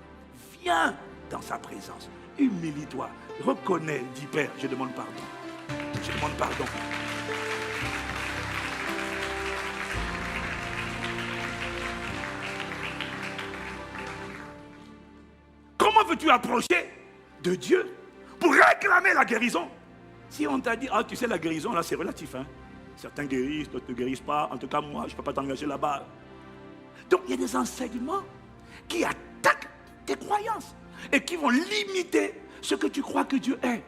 Viens dans sa présence. Humilie-toi. Reconnais, dis Père, je demande pardon. Je demande pardon. Comment veux-tu approcher de Dieu pour réclamer la guérison? Si on t'a dit, tu sais, la guérison, là, c'est relatif. Hein? Certains guérissent, d'autres ne guérissent pas. En tout cas, moi, je ne peux pas t'engager là-bas. Donc, il y a des enseignements qui attaquent tes croyances et qui vont limiter ce que tu crois que Dieu est.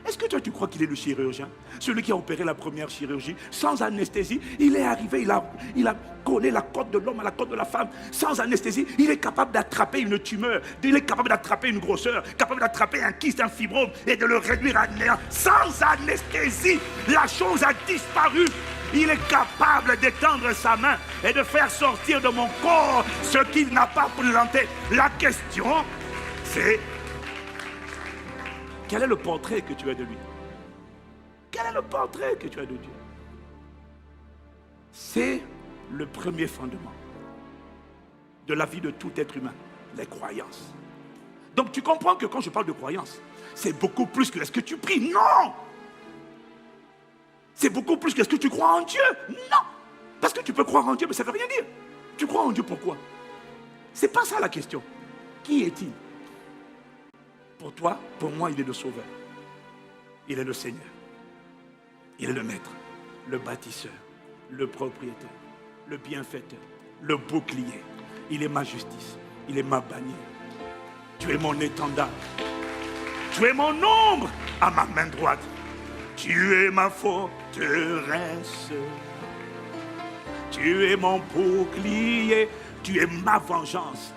Est-ce que toi, tu crois qu'il est le chirurgien? Celui qui a opéré la première chirurgie, sans anesthésie, il est arrivé, il a collé la côte de l'homme à la côte de la femme, sans anesthésie, il est capable d'attraper une tumeur, il est capable d'attraper une grosseur, capable d'attraper un kyste, un fibrome, et de le réduire à néant. Sans anesthésie, la chose a disparu. Il est capable d'étendre sa main et de faire sortir de mon corps ce qu'il n'a pas planté. La question, c'est: quel est le portrait que tu as de lui? Quel est le portrait que tu as de Dieu? C'est le premier fondement de la vie de tout être humain, les croyances. Donc tu comprends que quand je parle de croyances, c'est beaucoup plus que est-ce que tu pries? Non! C'est beaucoup plus que est-ce que tu crois en Dieu? Non! Parce que tu peux croire en Dieu, mais ça ne veut rien dire. Tu crois en Dieu pourquoi? C'est pas ça la question. Qui est-il? Pour toi, pour moi, il est le Sauveur. Il est le Seigneur. Il est le Maître, le bâtisseur, le propriétaire, le bienfaiteur, le bouclier. Il est ma justice. Il est ma bannière. Tu es mon étendard. Tu es mon ombre à ma main droite. Tu es ma forteresse. Tu es mon bouclier, tu es ma vengeance,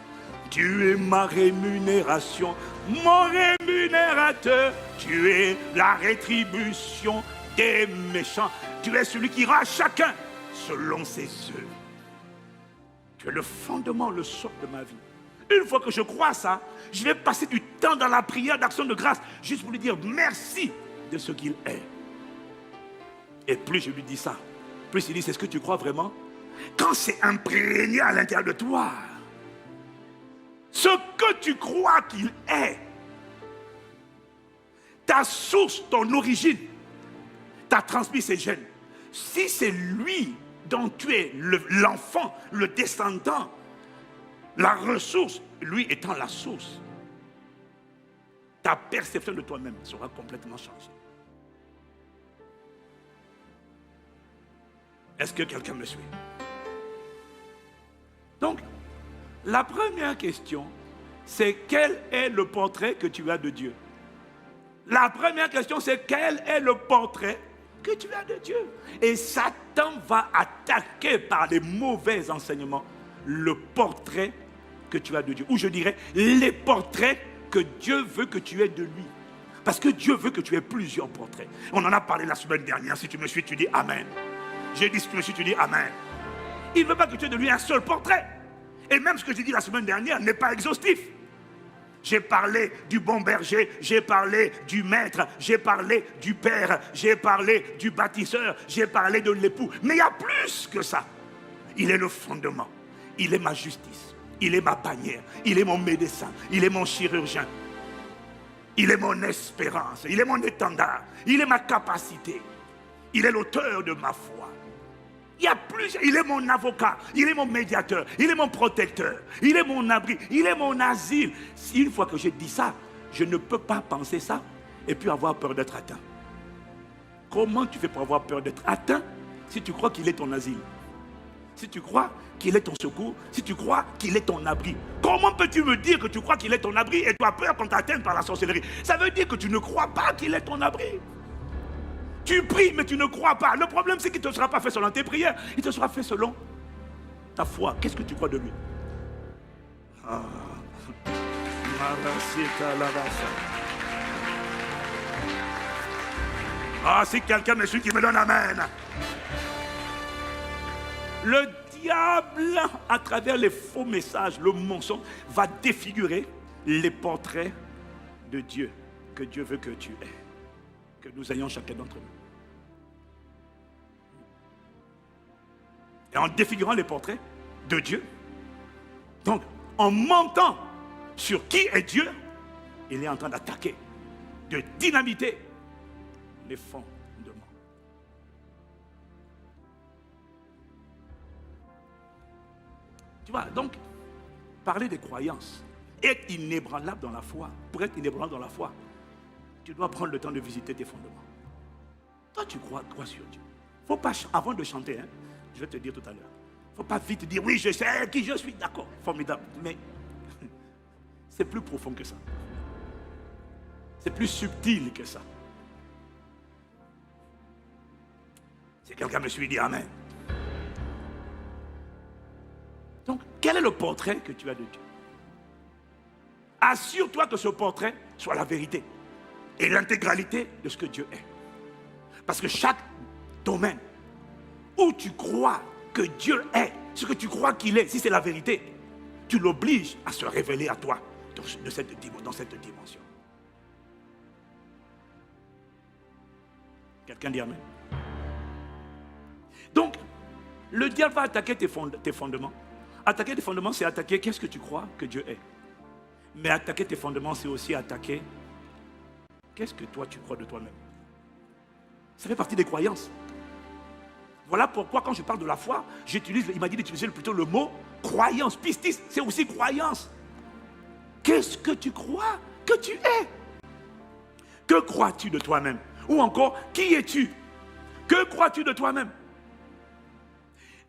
tu es ma rémunération, mon rémunérateur, tu es la rétribution des méchants. Tu es celui qui rend à chacun selon ses œuvres. Tu es le fondement, le socle de ma vie. Une fois que je crois à ça, je vais passer du temps dans la prière d'action de grâce, juste pour lui dire merci de ce qu'il est. Et plus je lui dis ça, plus il dit, c'est ce que tu crois vraiment? Quand c'est imprégné à l'intérieur de toi, ce que tu crois qu'il est, ta source, ton origine, t'a transmis ses gènes. Si c'est lui dont tu es l'enfant, le descendant, la ressource, lui étant la source, ta perception de toi-même sera complètement changée. Est-ce que quelqu'un me suit? Donc, la première question, c'est quel est le portrait que tu as de Dieu? La première question, c'est quel est le portrait que tu as de Dieu? Et Satan va attaquer par les mauvais enseignements le portrait que tu as de Dieu. Ou je dirais, les portraits que Dieu veut que tu aies de lui. Parce que Dieu veut que tu aies plusieurs portraits. On en a parlé la semaine dernière. Si tu me suis, tu dis Amen. J'ai dit si tu me suis, tu dis Amen. Il ne veut pas que tu aies de lui un seul portrait. Et même ce que j'ai dit la semaine dernière n'est pas exhaustif. J'ai parlé du bon berger, j'ai parlé du maître, j'ai parlé du père, j'ai parlé du bâtisseur, j'ai parlé de l'époux. Mais il y a plus que ça. Il est le fondement, il est ma justice, il est ma bannière, il est mon médecin, il est mon chirurgien, il est mon espérance, il est mon étendard, il est ma capacité, il est l'auteur de ma foi. Il y a plus, il est mon avocat, il est mon médiateur, il est mon protecteur, il est mon abri, il est mon asile. Si une fois que j'ai dit ça, je ne peux pas penser ça et puis avoir peur d'être atteint. Comment tu fais pour avoir peur d'être atteint si tu crois qu'il est ton asile? Si tu crois qu'il est ton secours, si tu crois qu'il est ton abri? Comment peux-tu me dire que tu crois qu'il est ton abri et tu as peur qu'on t'atteigne par la sorcellerie? Ça veut dire que tu ne crois pas qu'il est ton abri. Tu pries, mais tu ne crois pas. Le problème, c'est qu'il ne te sera pas fait selon tes prières. Il te sera fait selon ta foi. Qu'est-ce que tu crois de lui? Si quelqu'un me suit, qui me donne amen. Le diable, à travers les faux messages, le mensonge, va défigurer les portraits de Dieu que Dieu veut que tu aies. Que nous ayons chacun d'entre nous. Et en défigurant les portraits de Dieu, donc en mentant sur qui est Dieu, il est en train d'attaquer, de dynamiter les fondements. Tu vois, donc, parler des croyances, être inébranlable dans la foi, pour être inébranlable dans la foi, tu dois prendre le temps de visiter tes fondements. Toi, tu crois sur Dieu. Faut pas, avant de chanter, je vais te dire tout à l'heure, il ne faut pas vite dire, oui, je sais qui je suis, d'accord, formidable. Mais c'est plus profond que ça. C'est plus subtil que ça. Si quelqu'un me suit, dit Amen. Donc, quel est le portrait que tu as de Dieu? Assure-toi que ce portrait soit la vérité et l'intégralité de ce que Dieu est. Parce que chaque domaine où tu crois que Dieu est, ce que tu crois qu'il est, si c'est la vérité, tu l'obliges à se révéler à toi dans cette dimension. Quelqu'un dit Amen. Donc, le diable va attaquer tes fondements. Attaquer tes fondements, c'est attaquer qu'est-ce que tu crois que Dieu est. Mais attaquer tes fondements, c'est aussi attaquer qu'est-ce que toi tu crois de toi-même. Ça fait partie des croyances. Voilà pourquoi quand je parle de la foi, il m'a dit d'utiliser plutôt le mot croyance. Pistis, c'est aussi croyance. Qu'est-ce que tu crois que tu es? Que crois-tu de toi-même? Ou encore, qui es-tu? Que crois-tu de toi-même?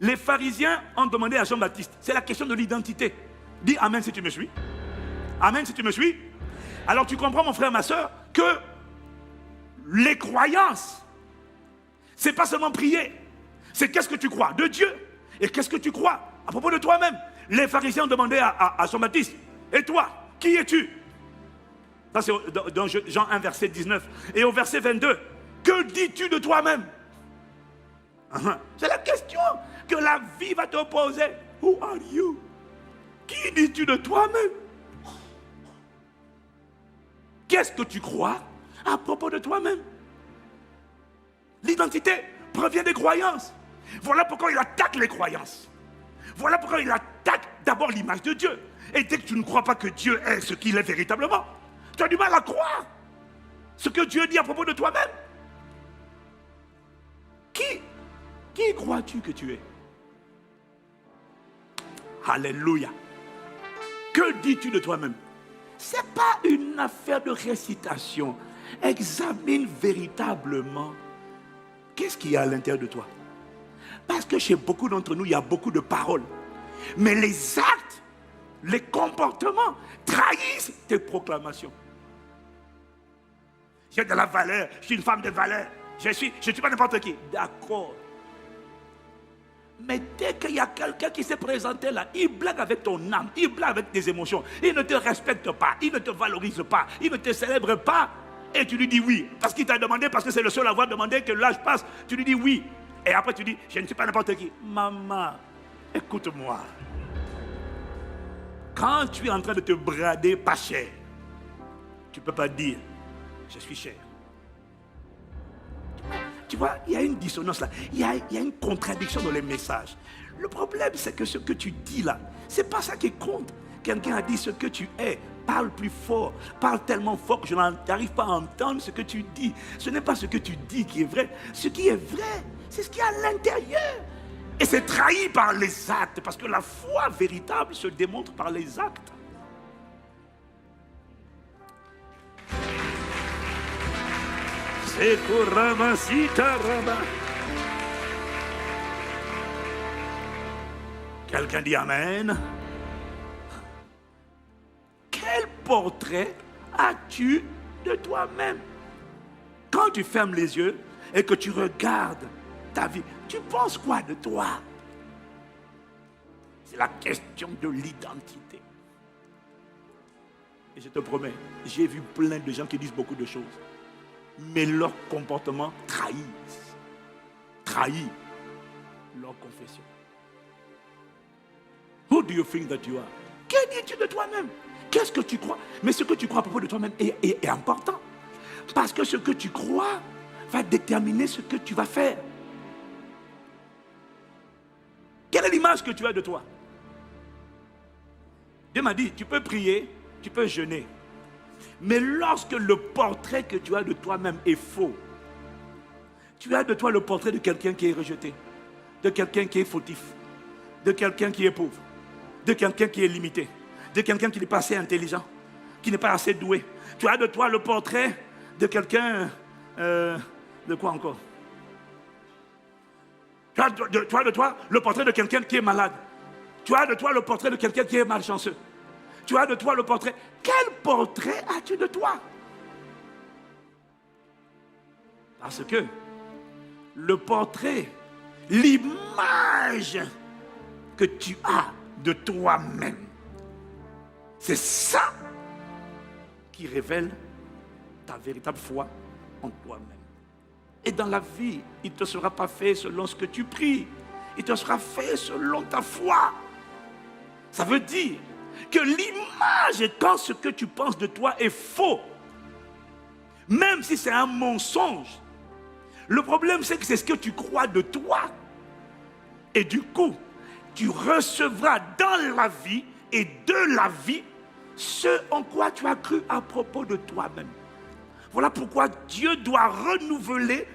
Les pharisiens ont demandé à Jean-Baptiste, c'est la question de l'identité. Dis Amen si tu me suis. Amen si tu me suis. Alors tu comprends mon frère, ma soeur, que les croyances, c'est pas seulement prier. C'est qu'est-ce que tu crois de Dieu. Et qu'est-ce que tu crois à propos de toi-même? Les pharisiens ont demandé à Jean-Baptiste, et toi, qui es-tu? Ça c'est dans Jean 1, verset 19. Et au verset 22, que dis-tu de toi-même? C'est la question que la vie va te poser. Who are you? Qui dis-tu de toi-même? Qu'est-ce que tu crois à propos de toi-même? L'identité provient des croyances. Voilà pourquoi il attaque les croyances. Voilà pourquoi il attaque d'abord l'image de Dieu. Et dès que tu ne crois pas que Dieu est ce qu'il est véritablement, tu as du mal à croire ce que Dieu dit à propos de toi-même. Qui crois-tu que tu es? Alléluia. Que dis-tu de toi-même? Ce n'est pas une affaire de récitation. Examine véritablement qu'est-ce qu'il y a à l'intérieur de toi. Parce que chez beaucoup d'entre nous, il y a beaucoup de paroles. Mais les actes, les comportements trahissent tes proclamations. J'ai de la valeur, je suis une femme de valeur. Je ne suis pas n'importe qui. D'accord. Mais dès qu'il y a quelqu'un qui s'est présenté là, il blague avec ton âme, il blague avec tes émotions. Il ne te respecte pas, il ne te valorise pas, il ne te célèbre pas. Et tu lui dis oui. Parce qu'il t'a demandé, parce que c'est le seul à avoir demandé que l'âge passe. Tu lui dis oui. Et après tu dis, je ne suis pas n'importe qui. Maman, écoute-moi. Quand tu es en train de te brader pas cher, tu ne peux pas dire, je suis cher. Tu vois, il y a une dissonance là. Il y a une contradiction dans les messages. Le problème, c'est que ce que tu dis là, ce n'est pas ça qui compte. Quelqu'un a dit ce que tu es. Parle plus fort. Parle tellement fort que je n'arrive pas à entendre ce que tu dis. Ce n'est pas ce que tu dis qui est vrai. Ce qui est vrai, c'est ce qu'il y a à l'intérieur. Et c'est trahi par les actes. Parce que la foi véritable se démontre par les actes. C'est pour ramasser ta rabat. Quelqu'un dit Amen. Quel portrait as-tu de toi-même? Quand tu fermes les yeux et que tu regardes ta vie, tu penses quoi de toi? C'est la question de l'identité. Et je te promets, j'ai vu plein de gens qui disent beaucoup de choses. Mais leur comportement trahit leur confession. Who do you think that you are? Que dis-tu de toi-même? Qu'est-ce que tu crois? Mais ce que tu crois à propos de toi-même est important. Parce que ce que tu crois va déterminer ce que tu vas faire. Quelle est l'image que tu as de toi? Dieu m'a dit, tu peux prier, tu peux jeûner. Mais lorsque le portrait que tu as de toi-même est faux, tu as de toi le portrait de quelqu'un qui est rejeté, de quelqu'un qui est fautif, de quelqu'un qui est pauvre, de quelqu'un qui est limité, de quelqu'un qui n'est pas assez intelligent, qui n'est pas assez doué. Tu as de toi le portrait de quelqu'un... de quoi encore? Tu as de toi le portrait de quelqu'un qui est malade. Tu as de toi le portrait de quelqu'un qui est malchanceux. Tu as de toi le portrait. Quel portrait as-tu de toi? Parce que le portrait, l'image que tu as de toi-même, c'est ça qui révèle ta véritable foi en toi-même. Et dans la vie, il ne te sera pas fait selon ce que tu pries. Il te sera fait selon ta foi. Ça veut dire que l'image, quand ce que tu penses de toi est faux, même si c'est un mensonge, le problème c'est que c'est ce que tu crois de toi. Et du coup, tu recevras dans la vie et de la vie ce en quoi tu as cru à propos de toi-même. Voilà pourquoi Dieu doit renouveler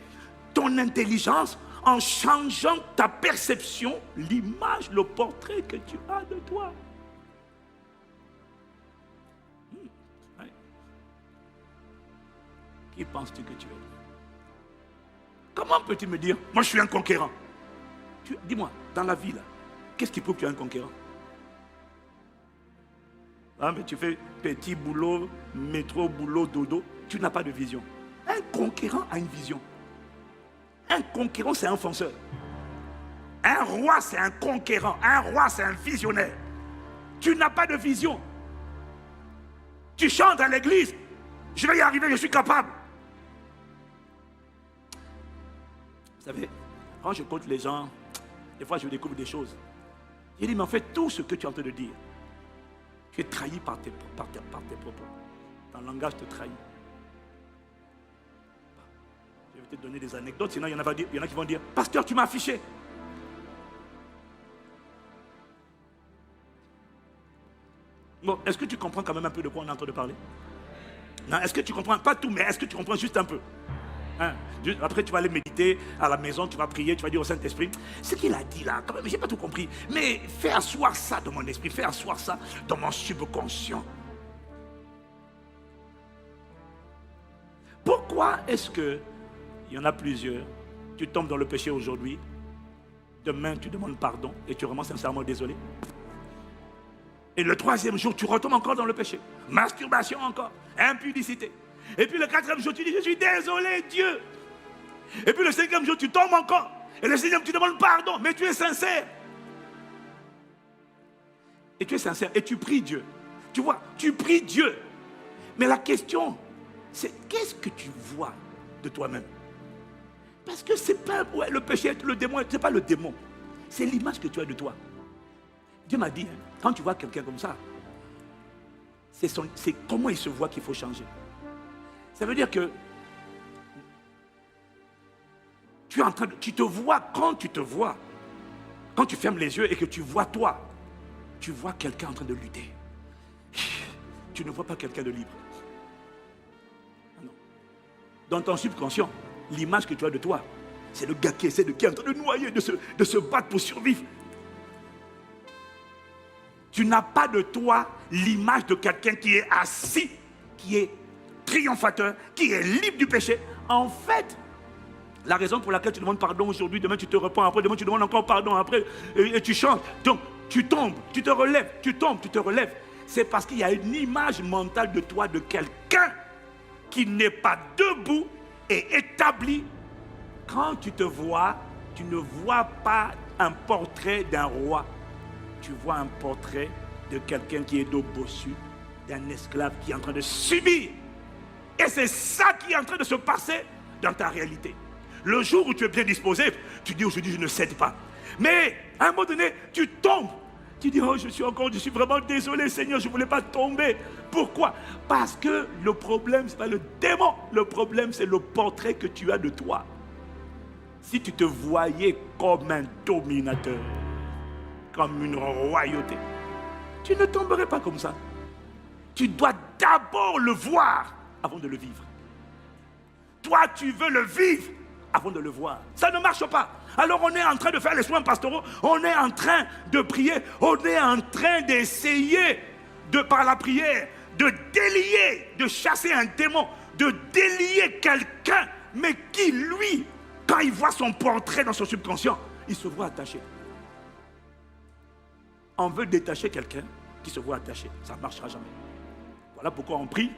ton intelligence en changeant ta perception, l'image, le portrait que tu as de toi. Qui penses-tu que tu es? Comment peux-tu me dire, moi je suis un conquérant? Dis-moi, dans la vie là, qu'est-ce qui prouve que tu es un conquérant? Ah, mais tu fais petit boulot, métro, boulot, dodo, tu n'as pas de vision. Un conquérant a une vision. Un conquérant, c'est un fonceur. Un roi, c'est un conquérant. Un roi, c'est un visionnaire. Tu n'as pas de vision. Tu chantes à l'église. Je vais y arriver, je suis capable. Vous savez, quand je compte les gens, des fois je découvre des choses. Il dit, mais en fait, tout ce que tu es en train de dire, tu es trahi par tes propos. Ton langage te trahit. Je vais te donner des anecdotes, sinon il y en a qui vont dire, pasteur, tu m'as affiché. Bon, est-ce que tu comprends quand même un peu de quoi on est en train de parler? Non, est-ce que tu comprends? Pas tout, mais est-ce que tu comprends juste un peu? Hein? Après, tu vas aller méditer à la maison, tu vas prier, tu vas dire au Saint-Esprit, ce qu'il a dit là, quand même, j'ai pas tout compris. Mais fais asseoir ça dans mon esprit, fais asseoir ça dans mon subconscient. Pourquoi est-ce que, il y en a plusieurs, tu tombes dans le péché aujourd'hui, demain tu demandes pardon et tu es vraiment sincèrement désolé? Et le troisième jour, tu retombes encore dans le péché. Masturbation encore, impudicité. Et puis le quatrième jour, tu dis, je suis désolé, Dieu. Et puis le cinquième jour, tu tombes encore. Et le sixième, tu demandes pardon, mais tu es sincère. Et tu es sincère, et tu pries Dieu. Tu vois, tu pries Dieu. Mais la question, c'est qu'est-ce que tu vois de toi-même? Parce que c'est pas le péché, le démon, c'est pas le démon. C'est l'image que tu as de toi. Dieu m'a dit, quand tu vois quelqu'un comme ça, c'est comment il se voit qu'il faut changer. Ça veut dire que tu te vois, quand tu fermes les yeux et que tu vois toi, tu vois quelqu'un en train de lutter. Tu ne vois pas quelqu'un de libre. Non. Dans ton subconscient, l'image que tu as de toi, c'est le gars qui essaie qui est en train de noyer, de se battre pour survivre. Tu n'as pas de toi l'image de quelqu'un qui est assis, qui est triomphateur, qui est libre du péché. En fait, la raison pour laquelle tu demandes pardon aujourd'hui, demain tu te repens, après demain tu demandes encore pardon, après et tu chantes. Donc tu tombes, tu te relèves, tu tombes, tu te relèves. C'est parce qu'il y a une image mentale de toi, de quelqu'un qui n'est pas debout et établi. Quand tu te vois, tu ne vois pas un portrait d'un roi. Tu vois un portrait de quelqu'un qui est dos bossu, d'un esclave qui est en train de subir. Et c'est ça qui est en train de se passer dans ta réalité. Le jour où tu es bien disposé, tu dis aujourd'hui je ne cède pas. Mais à un moment donné, tu tombes. Tu dis, oh je suis vraiment désolé Seigneur, je ne voulais pas tomber. Pourquoi? Parce que le problème, ce n'est pas le démon. Le problème, c'est le portrait que tu as de toi. Si tu te voyais comme un dominateur, comme une royauté, tu ne tomberais pas comme ça. Tu dois d'abord le voir avant de le vivre. Toi, tu veux le vivre avant de le voir. Ça ne marche pas. Alors on est en train de faire les soins pastoraux, on est en train de prier, on est en train d'essayer, par la prière, de délier, de chasser un démon, de délier quelqu'un, mais qui, lui, quand il voit son portrait dans son subconscient, il se voit attaché. On veut détacher quelqu'un qui se voit attaché. Ça ne marchera jamais. Voilà pourquoi on prie,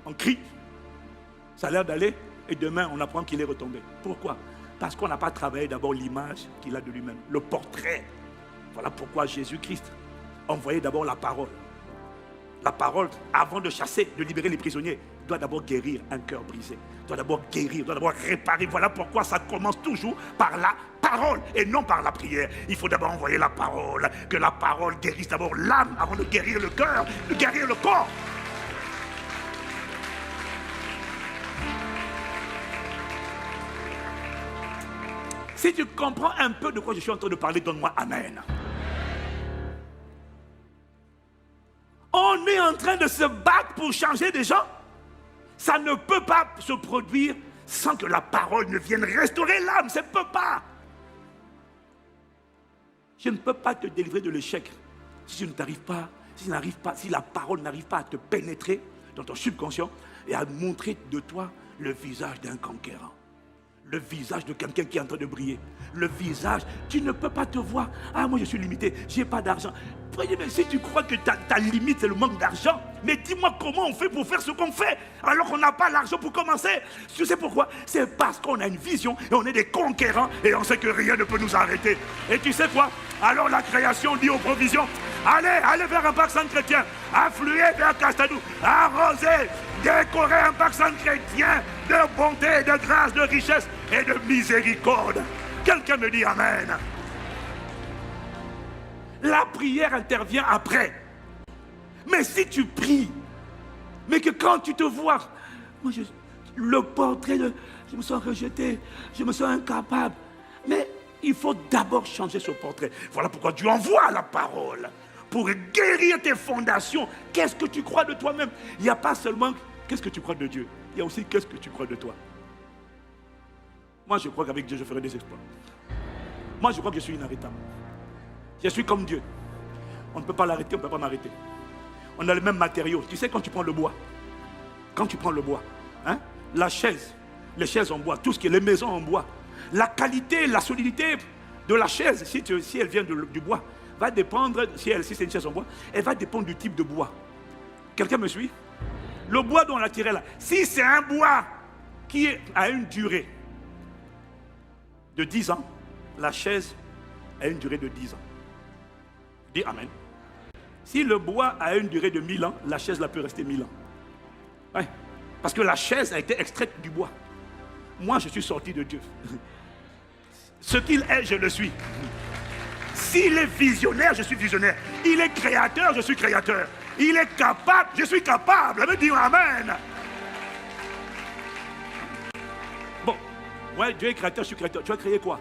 on crie. Ça a l'air d'aller et demain on apprend qu'il est retombé. Pourquoi? Parce qu'on n'a pas travaillé d'abord l'image qu'il a de lui-même, le portrait. Voilà pourquoi Jésus-Christ envoyait d'abord la parole. La parole, avant de chasser, de libérer les prisonniers, doit d'abord guérir un cœur brisé. Doit d'abord guérir, doit d'abord réparer. Voilà pourquoi ça commence toujours par la parole et non par la prière. Il faut d'abord envoyer la parole, que la parole guérisse d'abord l'âme avant de guérir le cœur, de guérir le corps. Si tu comprends un peu de quoi je suis en train de parler, donne-moi Amen. On est en train de se battre pour changer des gens. Ça ne peut pas se produire sans que la parole ne vienne restaurer l'âme. Ça ne peut pas. Je ne peux pas te délivrer de l'échec si si la parole n'arrive pas à te pénétrer dans ton subconscient et à montrer de toi le visage d'un conquérant. le visage de quelqu'un qui est en train de briller. Le visage, tu ne peux pas te voir. Ah, moi je suis limité, je n'ai pas d'argent. Mais si tu crois que ta limite c'est le manque d'argent, mais dis-moi comment on fait pour faire ce qu'on fait alors qu'on n'a pas l'argent pour commencer. Tu sais pourquoi? C'est parce qu'on a une vision et on est des conquérants et on sait que rien ne peut nous arrêter. Et tu sais quoi? Alors la création dit aux provisions, allez vers un parc centre chrétien, affluez vers Castadou, arrosez, décorez un parc centre chrétien de bonté, de grâce, de richesse et de miséricorde. Quelqu'un me dit amen. La prière intervient après. Mais si tu pries, mais que quand tu te vois, moi le portrait de je me sens rejeté, je me sens incapable. Mais il faut d'abord changer ce portrait. Voilà pourquoi Dieu envoie la parole pour guérir tes fondations. Qu'est-ce que tu crois de toi-même? Il n'y a pas seulement qu'est-ce que tu crois de Dieu, il y a aussi qu'est-ce que tu crois de toi. Moi je crois qu'avec Dieu je ferai des exploits. Moi je crois que je suis inarrêtable. Je suis comme Dieu. On ne peut pas l'arrêter, on ne peut pas m'arrêter. On a le même matériau. Tu sais quand tu prends le bois, hein, la chaise, les chaises en bois, tout ce qui est les maisons en bois, la qualité, la solidité de la chaise, si elle vient du bois, va dépendre, si c'est une chaise en bois, elle va dépendre du type de bois. Quelqu'un me suit? Le bois dont on l'a tiré là, si c'est un bois qui a une durée de 10 ans, la chaise a une durée de 10 ans. Dis amen. Si le bois a une durée de 1000 ans, la chaise là peut rester 1000 ans. Ouais. Parce que la chaise a été extraite du bois. Moi, je suis sorti de Dieu. Ce qu'il est, je le suis. S'il est visionnaire, je suis visionnaire. Il est créateur, je suis créateur. Il est capable, je suis capable. Amen, dis amen. Bon, ouais, Dieu est créateur, je suis créateur. Tu as créé quoi?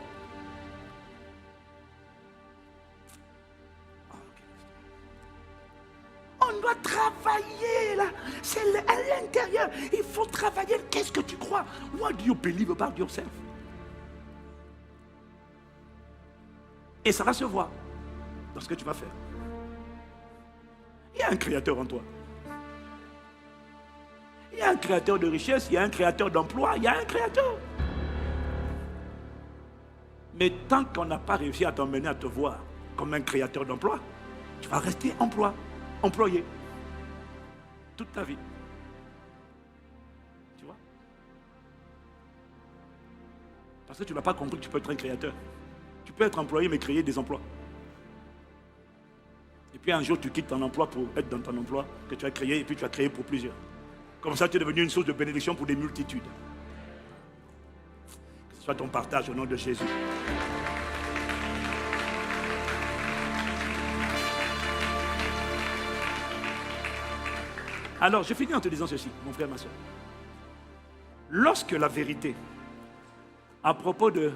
On doit travailler là, c'est à l'intérieur. Il faut travailler. Qu'est-ce que tu crois? What do you believe about yourself? Et ça va se voir dans ce que tu vas faire. Il y a un créateur en toi. Il y a un créateur de richesse, il y a un créateur d'emploi, il y a un créateur. Mais tant qu'on n'a pas réussi à t'emmener à te voir comme un créateur d'emploi, tu vas rester employé toute ta vie. Tu vois? Parce que tu n'as pas compris que tu peux être un créateur. Tu peux être employé mais créer des emplois. Et puis un jour tu quittes ton emploi pour être dans ton emploi que tu as créé et puis tu as créé pour plusieurs. Comme ça tu es devenu une source de bénédiction pour des multitudes. Que ce soit ton partage au nom de Jésus. Alors, je finis en te disant ceci, mon frère, ma soeur. Lorsque la vérité, à propos de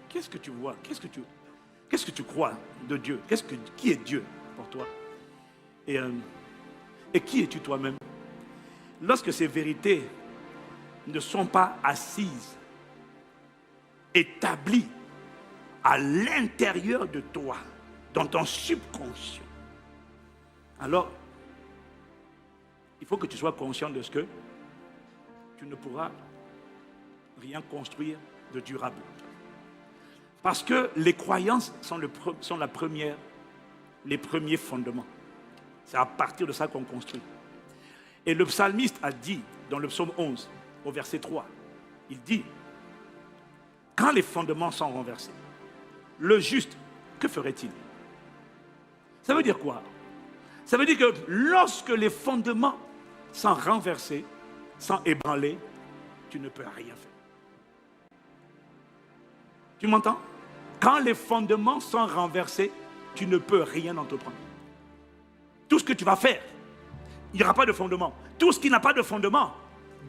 qu'est-ce que tu vois, qu'est-ce que tu crois de Dieu, qui est Dieu pour toi, et qui es-tu toi-même? Lorsque ces vérités ne sont pas assises, établies à l'intérieur de toi, dans ton subconscient, alors il faut que tu sois conscient de ce que tu ne pourras rien construire de durable. Parce que les croyances sont les premiers fondements. C'est à partir de ça qu'on construit. Et le psalmiste a dit, dans le psaume 11, au verset 3, il dit, quand les fondements sont renversés, le juste, que ferait-il? Ça veut dire quoi? Ça veut dire que lorsque les fondements sont renversés, sont ébranlés, tu ne peux rien faire. Tu m'entends? Quand les fondements sont renversés, tu ne peux rien entreprendre. Tout ce que tu vas faire, il n'y aura pas de fondement. Tout ce qui n'a pas de fondement,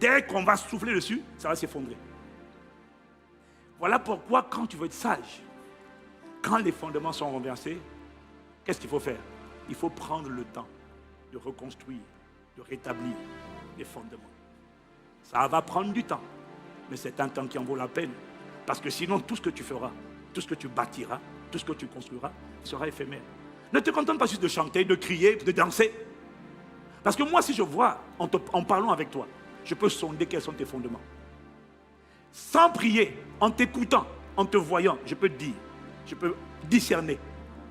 dès qu'on va souffler dessus, ça va s'effondrer. Voilà pourquoi quand tu veux être sage, quand les fondements sont renversés, qu'est-ce qu'il faut faire? Il faut prendre le temps de reconstruire, de rétablir les fondements. Ça va prendre du temps, mais c'est un temps qui en vaut la peine. Parce que sinon, tout ce que tu feras, tout ce que tu bâtiras, tout ce que tu construiras, sera éphémère. Ne te contente pas juste de chanter, de crier, de danser. Parce que moi, si je vois, en parlant avec toi, je peux sonder quels sont tes fondements. sans prier, en t'écoutant, en te voyant, je peux te dire, je peux discerner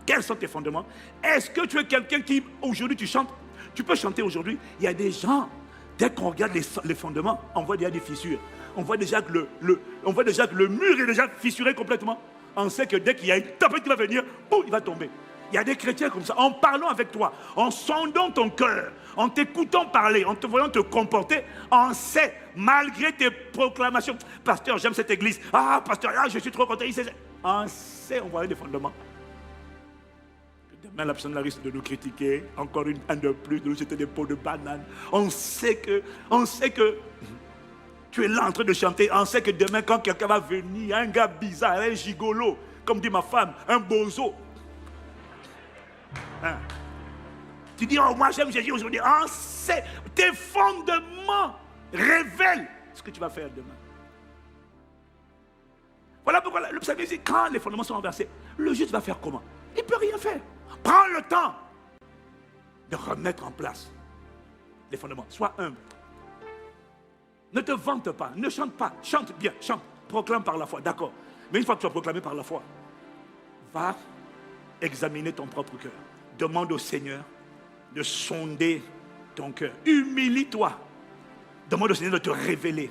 quels sont tes fondements. Est-ce que tu es quelqu'un qui, aujourd'hui, tu chantes? Tu peux chanter aujourd'hui. Il y a des gens, dès qu'on regarde les fondements, on voit déjà des fissures. On voit déjà que le mur est déjà fissuré complètement. On sait que dès qu'il y a une tempête qui va venir, boum, il va tomber. Il y a des chrétiens comme ça, en parlant avec toi, en sondant ton cœur, en t'écoutant parler, en te voyant te comporter, on sait, malgré tes proclamations, pasteur, j'aime cette église, ah, pasteur, ah, je suis trop content, on sait, on voit des fondements. Demain, la personne risque de nous critiquer, encore un de plus, de nous jeter des pots de banane. On sait que tu es là en train de chanter, on sait que demain, quand quelqu'un va venir, un gars bizarre, un gigolo, comme dit ma femme, un bozo, hein? Tu dis, oh, moi j'aime Jésus aujourd'hui. On sait, tes fondements révèlent ce que tu vas faire demain. Voilà pourquoi le psalmiste dit, quand les fondements sont renversés, le juste va faire comment? Il ne peut rien faire. Prends le temps de remettre en place les fondements. Sois humble. Ne te vante pas, ne chante pas. Chante bien, chante, proclame par la foi, d'accord. Mais une fois que tu as proclamé par la foi, va examiner ton propre cœur. Demande au Seigneur de sonder ton cœur. Humilie-toi. Demande au Seigneur de te révéler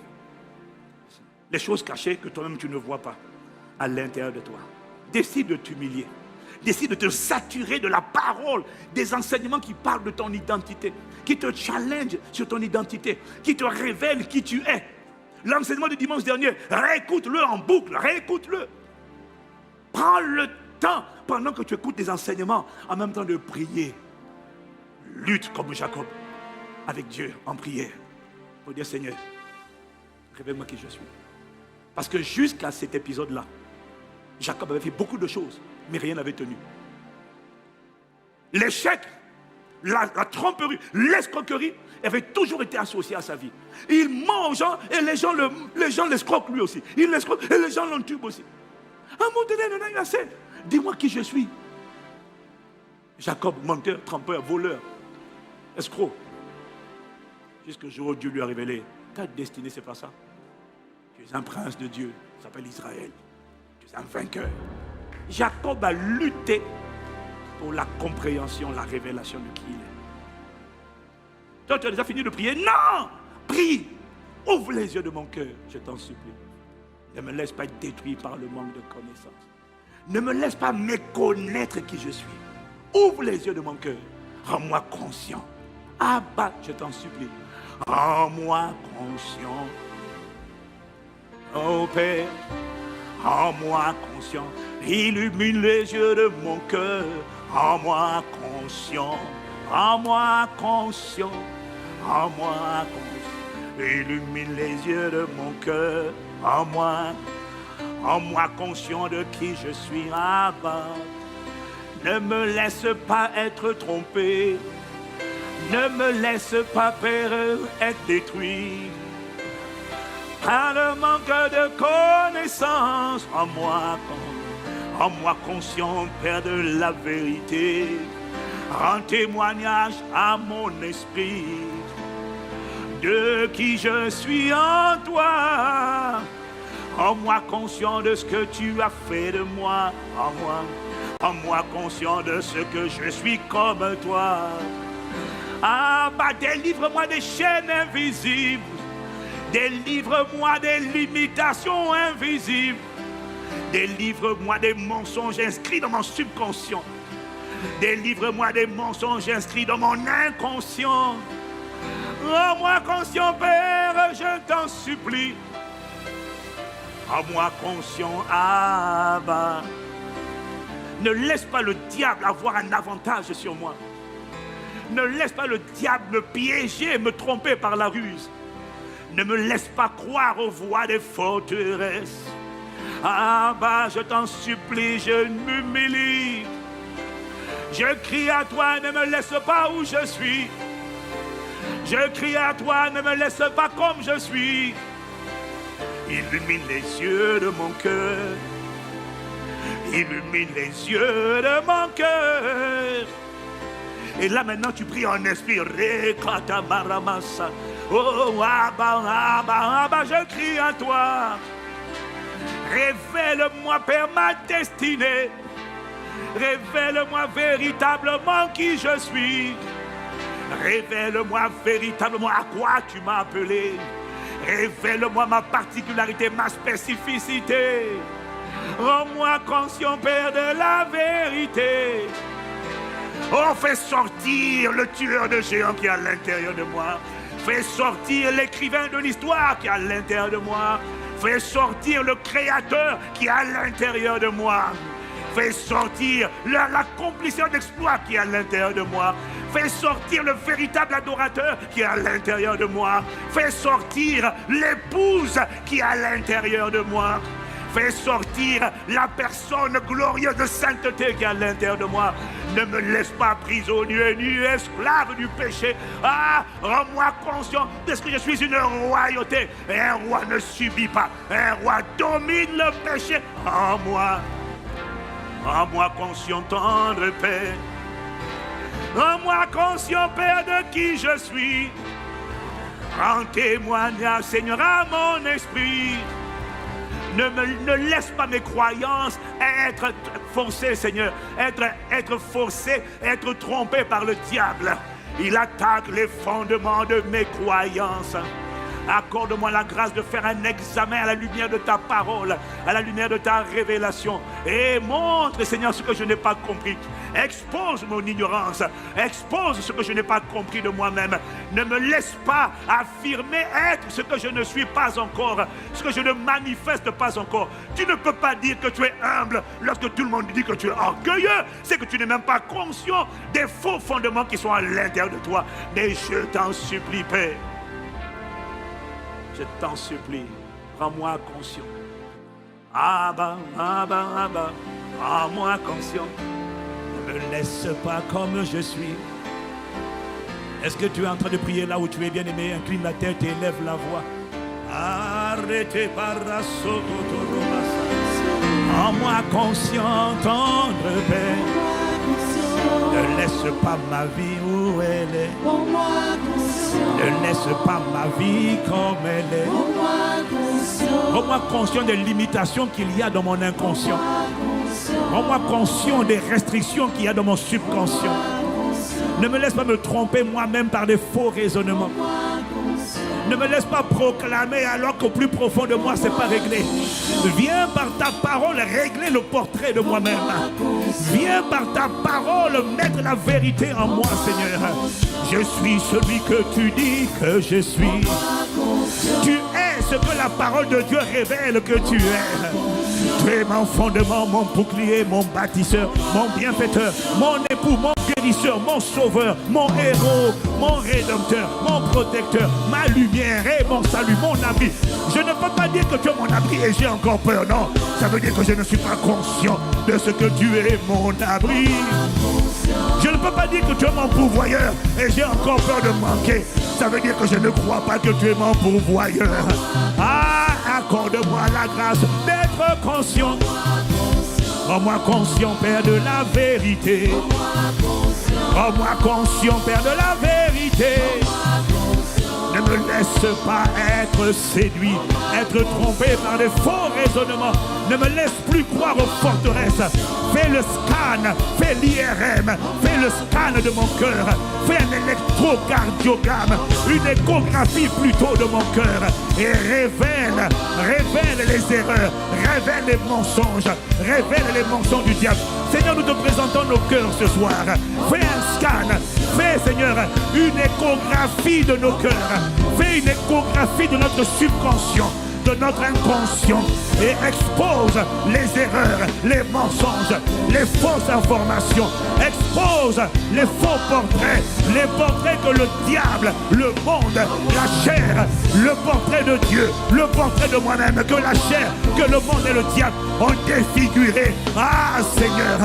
les choses cachées que toi-même tu ne vois pas à l'intérieur de toi. Décide de t'humilier. Décide de te saturer de la parole, des enseignements qui parlent de ton identité, qui te challenge sur ton identité, qui te révèlent qui tu es. L'enseignement du dimanche dernier, réécoute-le en boucle, réécoute-le. Prends le temps, pendant que tu écoutes des enseignements, en même temps de prier. Lutte comme Jacob, avec Dieu, en prière, pour dire, Seigneur, révèle-moi qui je suis. Parce que jusqu'à cet épisode-là, Jacob avait fait beaucoup de choses, mais rien n'avait tenu. L'échec, la tromperie, l'escroquerie avait toujours été associé à sa vie. Il ment aux gens et les gens l'escroquent lui aussi. Il l'escroque et les gens l'entubent aussi. À un moment donné, il en a eu assez. Dis-moi qui je suis. Jacob, menteur, trompeur, voleur, escroc. Jusqu'au jour où Dieu lui a révélé, ta destinée, c'est pas ça. Tu es un prince de Dieu, il s'appelle Israël. Tu es un vainqueur. Jacob a lutté pour la compréhension, la révélation de qui il est. Toi, tu as déjà fini de prier? Non! Prie! Ouvre les yeux de mon cœur, je t'en supplie. Ne me laisse pas être détruit par le manque de connaissance. Ne me laisse pas méconnaître qui je suis. Ouvre les yeux de mon cœur. Rends-moi conscient. Abba, je t'en supplie. Rends-moi conscient. Oh Père, rends-moi conscient. Illumine les yeux de mon cœur. Rends-moi conscient. Rends-moi conscient. Rends-moi conscient. Illumine les yeux de mon cœur. Rends-moi conscient de qui je suis. Abba. Ne me laisse pas être trompé. Ne me laisse pas, Père, être détruit. Par le manque de connaissance, rends-moi conscient, Père, de la vérité. Rends témoignage à mon esprit de qui je suis en toi. Rends-moi conscient de ce que tu as fait de moi. Rends-moi conscient de ce que je suis comme toi. Ah, bah, délivre-moi des chaînes invisibles. Délivre-moi des limitations invisibles. Délivre-moi des mensonges inscrits dans mon subconscient. Délivre-moi des mensonges inscrits dans mon inconscient. Rends-moi conscient, Père, je t'en supplie. Rends-moi conscient, Abba. Ne laisse pas le diable avoir un avantage sur moi. Ne laisse pas le diable me piéger et me tromper par la ruse. Ne me laisse pas croire aux voies des forteresses. Ah bah, je t'en supplie, je m'humilie. Je crie à toi, ne me laisse pas où je suis. Je crie à toi, ne me laisse pas comme je suis. Illumine les yeux de mon cœur. Illumine les yeux de mon cœur. Et là maintenant tu pries en esprit. Oh Abba, Abba, Abba, je crie à toi. Révèle-moi, Père, ma destinée. Révèle-moi véritablement qui je suis. Révèle-moi véritablement à quoi tu m'as appelé. Révèle-moi ma particularité, ma spécificité. Rends-moi conscient, Père, de la vérité. Oh, fais sortir le tueur de géants qui est à l'intérieur de moi. Fais sortir l'écrivain de l'histoire qui est à l'intérieur de moi. Fais sortir le créateur qui est à l'intérieur de moi. Fais sortir l'accomplisseur d'exploits qui est à l'intérieur de moi. Fais sortir le véritable adorateur qui est à l'intérieur de moi. Fais sortir l'épouse qui est à l'intérieur de moi. Fais sortir la personne glorieuse de sainteté qui est à l'intérieur de moi. Ne me laisse pas prisonnier ni esclave du péché. Ah, rends-moi conscient de ce que je suis une royauté. Et un roi ne subit pas. Un roi domine le péché. Rends-moi conscient, tendre Père. Rends-moi conscient, Père, de qui je suis. Rends témoignage, Seigneur, à mon esprit. Ne laisse pas mes croyances être forcées, Seigneur. Être forcées, être trompées par le diable. Il attaque les fondements de mes croyances. Accorde-moi la grâce de faire un examen à la lumière de ta parole, à la lumière de ta révélation. Et montre, Seigneur, ce que je n'ai pas compris. Expose mon ignorance. Expose ce que je n'ai pas compris de moi-même. Ne me laisse pas affirmer être ce que je ne suis pas encore, ce que je ne manifeste pas encore. Tu ne peux pas dire que tu es humble lorsque tout le monde dit que tu es orgueilleux. C'est que tu n'es même pas conscient des faux fondements qui sont à l'intérieur de toi. Mais je t'en supplie, Père. Je t'en supplie, rends-moi conscient. Abba, Abba, Abba, rends-moi conscient. Ne me laisse pas comme je suis. Est-ce que tu es en train de prier là où tu es, bien-aimé? Incline la tête et élève la voix. Arrêtez par la rends-moi conscient, tendre Père. Ne laisse pas ma vie où elle est. Ne laisse pas ma vie comme elle est. Rends-moi conscient des limitations qu'il y a dans mon inconscient. Rends-moi conscient des restrictions qu'il y a dans mon subconscient. Ne me laisse pas me tromper moi-même par des faux raisonnements. Ne me laisse pas proclamer alors qu'au plus profond de moi, c'est pas réglé. Viens par ta parole régler le portrait de moi-même. Viens par ta parole mettre la vérité en moi, Seigneur. Je suis celui que tu dis que je suis. Tu es ce que la parole de Dieu révèle que tu es. Tu es mon fondement, mon bouclier, mon bâtisseur, mon bienfaiteur, mon époux, mon guérisseur, mon sauveur, mon héros, mon rédempteur, mon protecteur, ma lumière et mon salut, mon abri. Je ne peux pas dire que tu es mon abri et j'ai encore peur, non. Ça veut dire que je ne suis pas conscient de ce que tu es, mon abri. Je ne peux pas dire que tu es mon pourvoyeur et j'ai encore peur de manquer. Ça veut dire que je ne crois pas que tu es mon pourvoyeur. Ah, accorde-moi la grâce d'être conscient. Rends-moi conscient, Père, de la vérité. Rends-moi conscient, Père, de la vérité. Ne me laisse pas être séduit, être trompé par des faux raisonnements. Ne me laisse plus croire aux forteresses. Fais le scan, fais l'IRM, fais le scan de mon cœur. Fais un électrocardiogramme, une échographie plutôt de mon cœur. Et révèle les erreurs, révèle les mensonges, révèle les mensonges du diable. Seigneur, nous te présentons nos cœurs ce soir. Fais un scan, fais, Seigneur, une échographie de nos cœurs. Fais une échographie de notre subconscient, de notre inconscient, et expose les erreurs, les mensonges, les fausses informations. Expose les faux portraits, les portraits que le diable, le monde, la chair, le portrait de Dieu, le portrait de moi-même, que la chair, que le monde et le diable ont défiguré. Ah, Seigneur,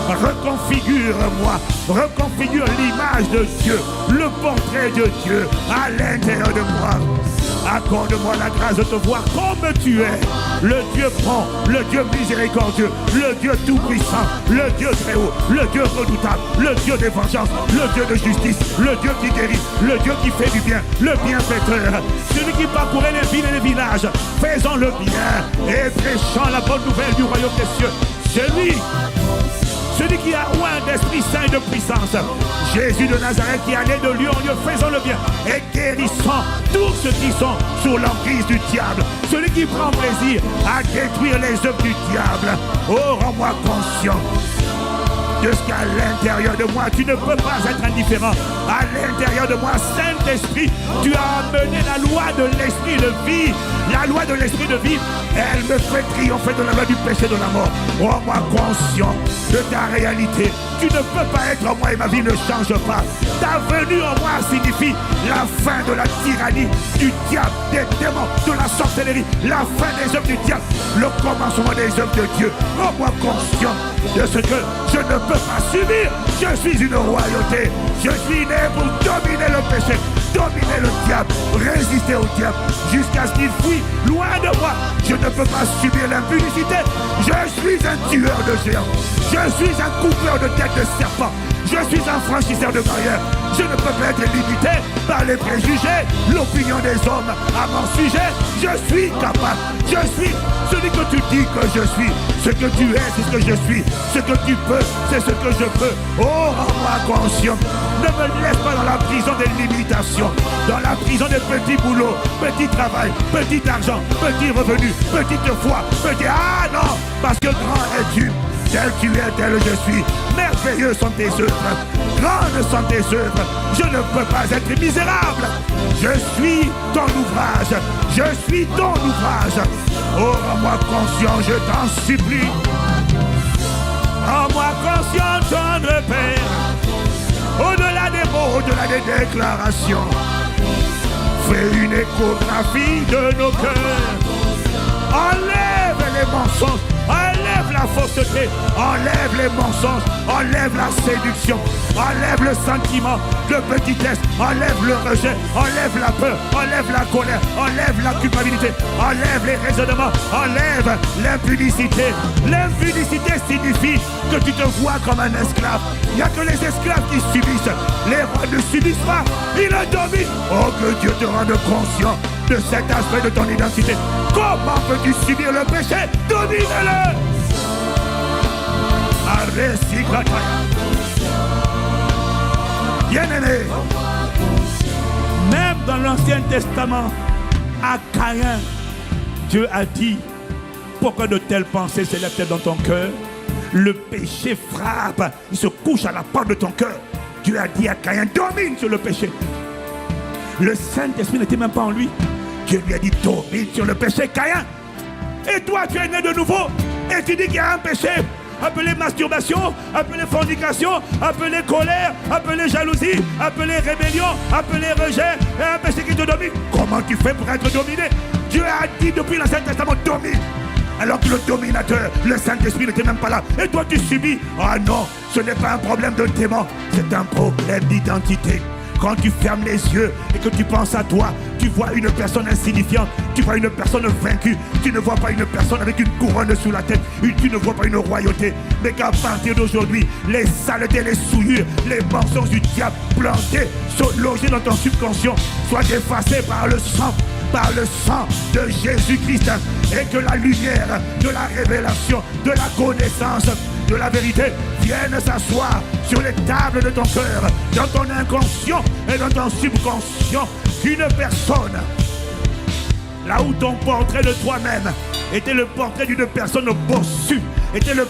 reconfigure-moi, reconfigure l'image de Dieu, le portrait de Dieu à l'intérieur de moi. Accorde-moi la grâce de te voir comme tu es. Le Dieu bon, le Dieu miséricordieux, le Dieu tout-puissant, le Dieu très haut, le Dieu redoutable, le Dieu de vengeance, le Dieu de justice, le Dieu qui guérit, le Dieu qui fait du bien, le bienfaiteur. Celui qui parcourait les villes et les villages, faisant le bien et prêchant la bonne nouvelle du royaume des cieux. Celui qui a oint d'Esprit Saint et de puissance. Jésus de Nazareth qui allait de lieu en lieu faisant le bien et guérissant tous ceux qui sont sous l'emprise du diable. Celui qui prend plaisir à détruire les œuvres du diable. Oh, rends-moi conscient de ce qu'à l'intérieur de moi, tu ne peux pas être indifférent. À l'intérieur de moi, Saint-Esprit, tu as amené la loi de l'esprit de vie. La loi de l'esprit de vie, elle me fait triompher de la loi du péché de la mort. Rends-moi conscient de ta réalité. Tu ne peux pas être en moi et ma vie ne change pas. Ta venue en moi signifie la fin de la tyrannie du diable, des démons, de la sorcellerie, la fin des œuvres du diable, le commencement des œuvres de Dieu. Rends-moi conscient de ce que je ne peux pas subir. Je suis une royauté. Je suis né pour dominer le péché, dominer le diable, résister au diable jusqu'à ce qu'il fuit loin de moi. Je ne peux pas subir l'impunicité. Je suis un tueur de géants. Je suis un coupeur de tête de serpent. Je suis un franchisseur de barrières. Je ne peux pas être limité par les préjugés, l'opinion des hommes à mon sujet. Je suis capable. Je suis celui que tu dis que je suis. Ce que tu es, c'est ce que je suis. Ce que tu peux, c'est ce que je peux. Oh, rends-moi conscient. Ne me laisse pas dans la prison des limitations, dans la prison des petits boulots, petit travail, petit argent, petit revenu, petite foi, petit... Ah non, parce que grand es-tu. Tel tu es, tel je suis. Merveilleux sont tes œuvres. Grandes sont tes œuvres. Je ne peux pas être misérable. Je suis ton ouvrage. Je suis ton ouvrage. Oh, rends-moi conscient, je t'en supplie. Rends-moi conscient, tendre Père. Au-delà des mots, au-delà des déclarations. Fais une échographie de nos cœurs. Enlève les mensonges. Enlève la fausseté, enlève les mensonges, enlève la séduction, enlève le sentiment de petitesse, enlève le rejet, enlève la peur, enlève la colère, enlève la culpabilité, enlève les raisonnements, enlève l'impunicité. L'impunicité signifie que tu te vois comme un esclave. Il n'y a que les esclaves qui subissent. Les rois ne subissent pas, ils le dominent. Oh, que Dieu te rende conscient de cet aspect de ton identité. Comment peux-tu subir le péché? Domine-le. Bien-aimé, même dans l'Ancien Testament, à Caïn, Dieu a dit, pourquoi de telles pensées s'élèvent dans ton cœur? Le péché frappe, il se couche à la porte de ton cœur. Dieu a dit à Caïn, domine sur le péché. Le Saint-Esprit n'était même pas en lui. Dieu lui a dit, domine sur le péché, Caïn. Et toi, tu es né de nouveau. Et tu dis qu'il y a un péché, appelé masturbation, appelé fornication, appelé colère, appelé jalousie, appelé rébellion, appelé rejet, et un péché qui te domine. Comment tu fais pour être dominé? Dieu a dit depuis l'Ancien Testament, domine. Alors que le dominateur, le Saint-Esprit n'était même pas là. Et toi, tu subis. Ah non, ce n'est pas un problème de démon, c'est un problème d'identité. Quand tu fermes les yeux et que tu penses à toi, tu vois une personne insignifiante, tu vois une personne vaincue, tu ne vois pas une personne avec une couronne sous la tête, tu ne vois pas une royauté, mais qu'à partir d'aujourd'hui, les saletés, les souillures, les mensonges du diable plantés, sont logés dans ton subconscient, soient effacés par le sang de Jésus-Christ, et que la lumière de la révélation, de la connaissance, de la vérité vienne s'asseoir sur les tables de ton cœur, dans ton inconscient et dans ton subconscient. Qu'une personne, là où ton portrait de toi-même était le portrait d'une personne bossue, était le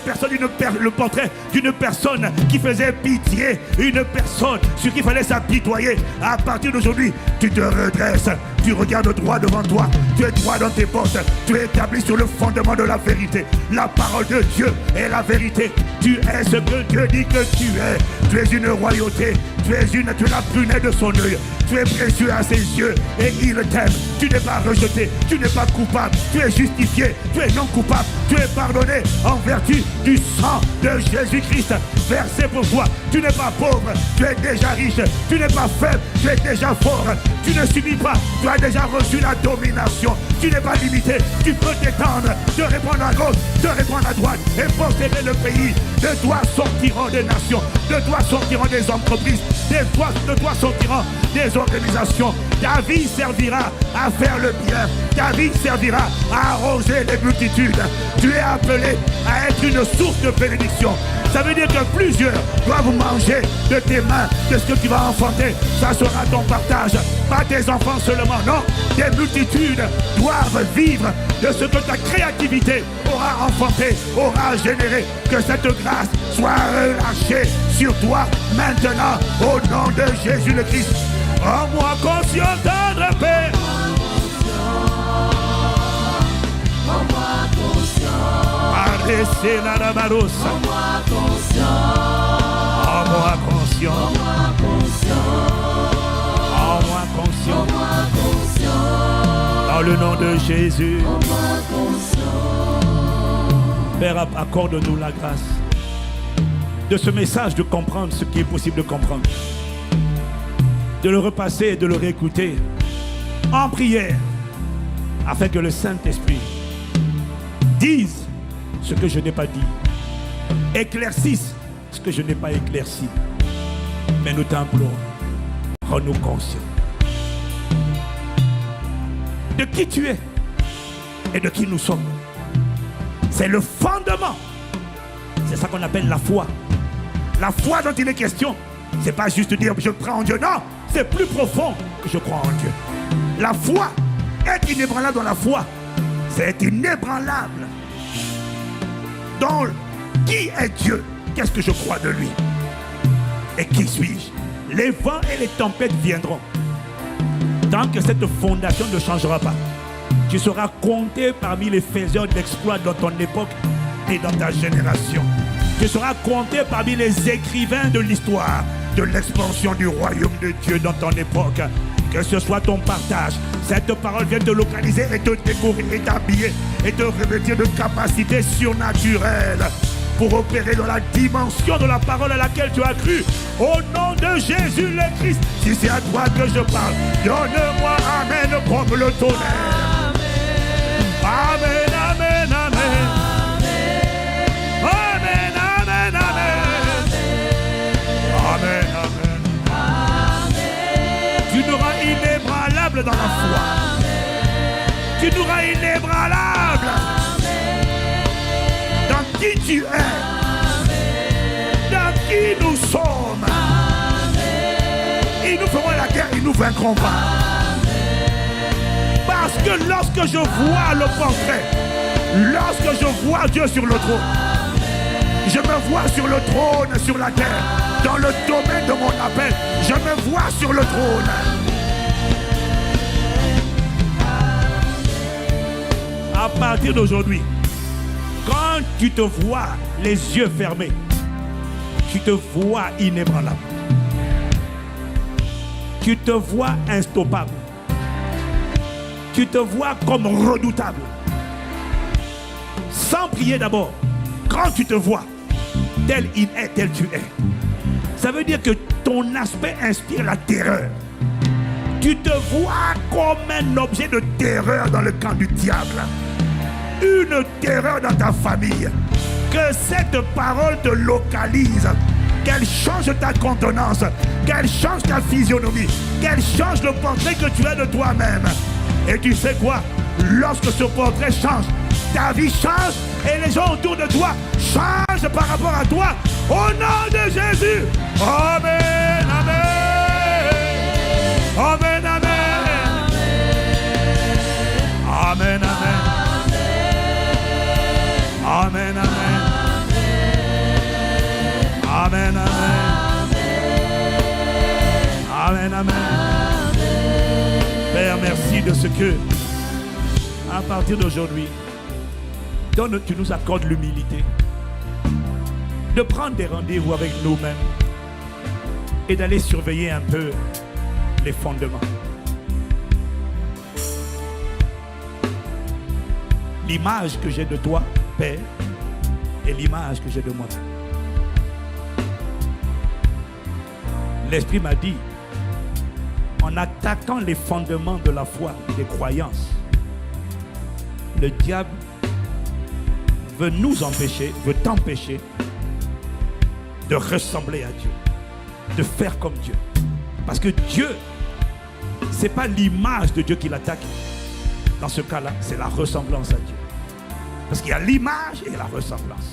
portrait d'une personne qui faisait pitié, une personne sur qui il fallait s'apitoyer. À partir d'aujourd'hui, tu te redresses, tu regardes droit devant toi, tu es droit dans tes bottes, tu es établi sur le fondement de la vérité. La parole de Dieu est la vérité. Tu es ce que Dieu dit que tu es. Tu es une royauté, Tu es la prunelle de son œil. Tu es précieux à ses yeux et il t'aime. Tu n'es pas rejeté, tu n'es pas coupable. Tu es justifié, tu es non coupable. Tu es pardonné en vertu du sang de Jésus-Christ versé pour toi. Tu n'es pas pauvre, tu es déjà riche. Tu n'es pas faible, tu es déjà fort. Tu ne subis pas, tu as déjà reçu la domination. Tu n'es pas limité, tu peux t'étendre, te répandre à gauche, te répandre à droite et posséder le pays. De toi sortiront des nations, de toi sortiront des entreprises, de toi sortiront des organisations. Ta vie servira à faire le bien, ta vie servira à arroser les multitudes. Tu es appelé à être une source de bénédiction. Ça veut dire que plusieurs doivent manger de tes mains, de ce que tu vas enfanter. Ça sera ton partage, pas tes enfants seulement, non. Des multitudes doivent vivre de ce que ta créativité aura enfanté, aura généré. Que cette grâce soit relâchée sur toi maintenant, au nom de Jésus le Christ. Rends-moi conscient, tendre Père. Rends-moi conscient. Arrêtez la barousse. Rends-moi conscient. Rends-moi conscient. Rends-moi conscient. Rends-moi conscient. Rends-moi conscient. Dans le nom de Jésus. Rends-moi conscient. Père, accorde-nous la grâce de ce message de comprendre ce qui est possible de comprendre. De le repasser et de le réécouter en prière afin que le Saint-Esprit dise ce que je n'ai pas dit, éclaircisse ce que je n'ai pas éclairci. Mais nous t'implorons, rends-nous conscients de qui tu es et de qui nous sommes. C'est le fondement. C'est ça qu'on appelle la foi. La foi dont il est question, c'est pas juste dire je crois en Dieu. Non, c'est plus profond que je crois en Dieu. La foi, être inébranlable dans la foi, c'est être inébranlable dans qui est Dieu, qu'est-ce que je crois de lui et qui suis-je. Les vents et les tempêtes viendront. Tant que cette fondation ne changera pas, tu seras compté parmi les faiseurs d'exploits dans ton époque et dans ta génération. Tu seras compté parmi les écrivains de l'histoire de l'expansion du royaume de Dieu dans ton époque. Que ce soit ton partage, cette parole vient te localiser et te découvrir et t'habiller et te revêtir de capacités surnaturelles pour opérer dans la dimension de la parole à laquelle tu as cru. Au nom de Jésus le Christ, si c'est à toi que je parle, donne-moi amen comme le tonnerre. Amen, amen, amen. Amen, amen, amen. Amen, amen. Tu nous rends inébranlable dans la foi. Tu nous rends inébranlable dans qui tu es, dans qui nous sommes. Ils nous feront la guerre, ils nous vaincront pas. Parce que lorsque je vois le portrait, lorsque je vois Dieu sur le trône, je me vois sur le trône, sur la terre, dans le domaine de mon appel, je me vois sur le trône. À partir d'aujourd'hui, quand tu te vois les yeux fermés, tu te vois inébranlable. Tu te vois instoppable. Tu te vois comme redoutable. Sans prier d'abord, quand tu te vois tel il est, tel tu es, ça veut dire que ton aspect inspire la terreur. Tu te vois comme un objet de terreur dans le camp du diable. Une terreur dans ta famille. Que cette parole te localise, qu'elle change ta contenance, qu'elle change ta physionomie, qu'elle change le portrait que tu as de toi-même. Et tu sais quoi? Lorsque ce portrait change, ta vie change et les gens autour de toi changent par rapport à toi. Au nom de Jésus. Amen, amen. Amen, amen. Amen, amen. Amen, amen. Amen, amen. Amen, amen. Père, merci de ce que, à partir d'aujourd'hui, tu nous accordes l'humilité de prendre des rendez-vous avec nous-mêmes, et d'aller surveiller un peu les fondements. L'image que j'ai de toi, Père, et l'image que j'ai de moi. L'Esprit m'a dit, en attaquant les fondements de la foi et des croyances, le diable veut nous empêcher, veut t'empêcher de ressembler à Dieu, de faire comme Dieu. Parce que Dieu, ce n'est pas l'image de Dieu qui l'attaque. Dans ce cas-là, c'est la ressemblance à Dieu. Parce qu'il y a l'image et la ressemblance.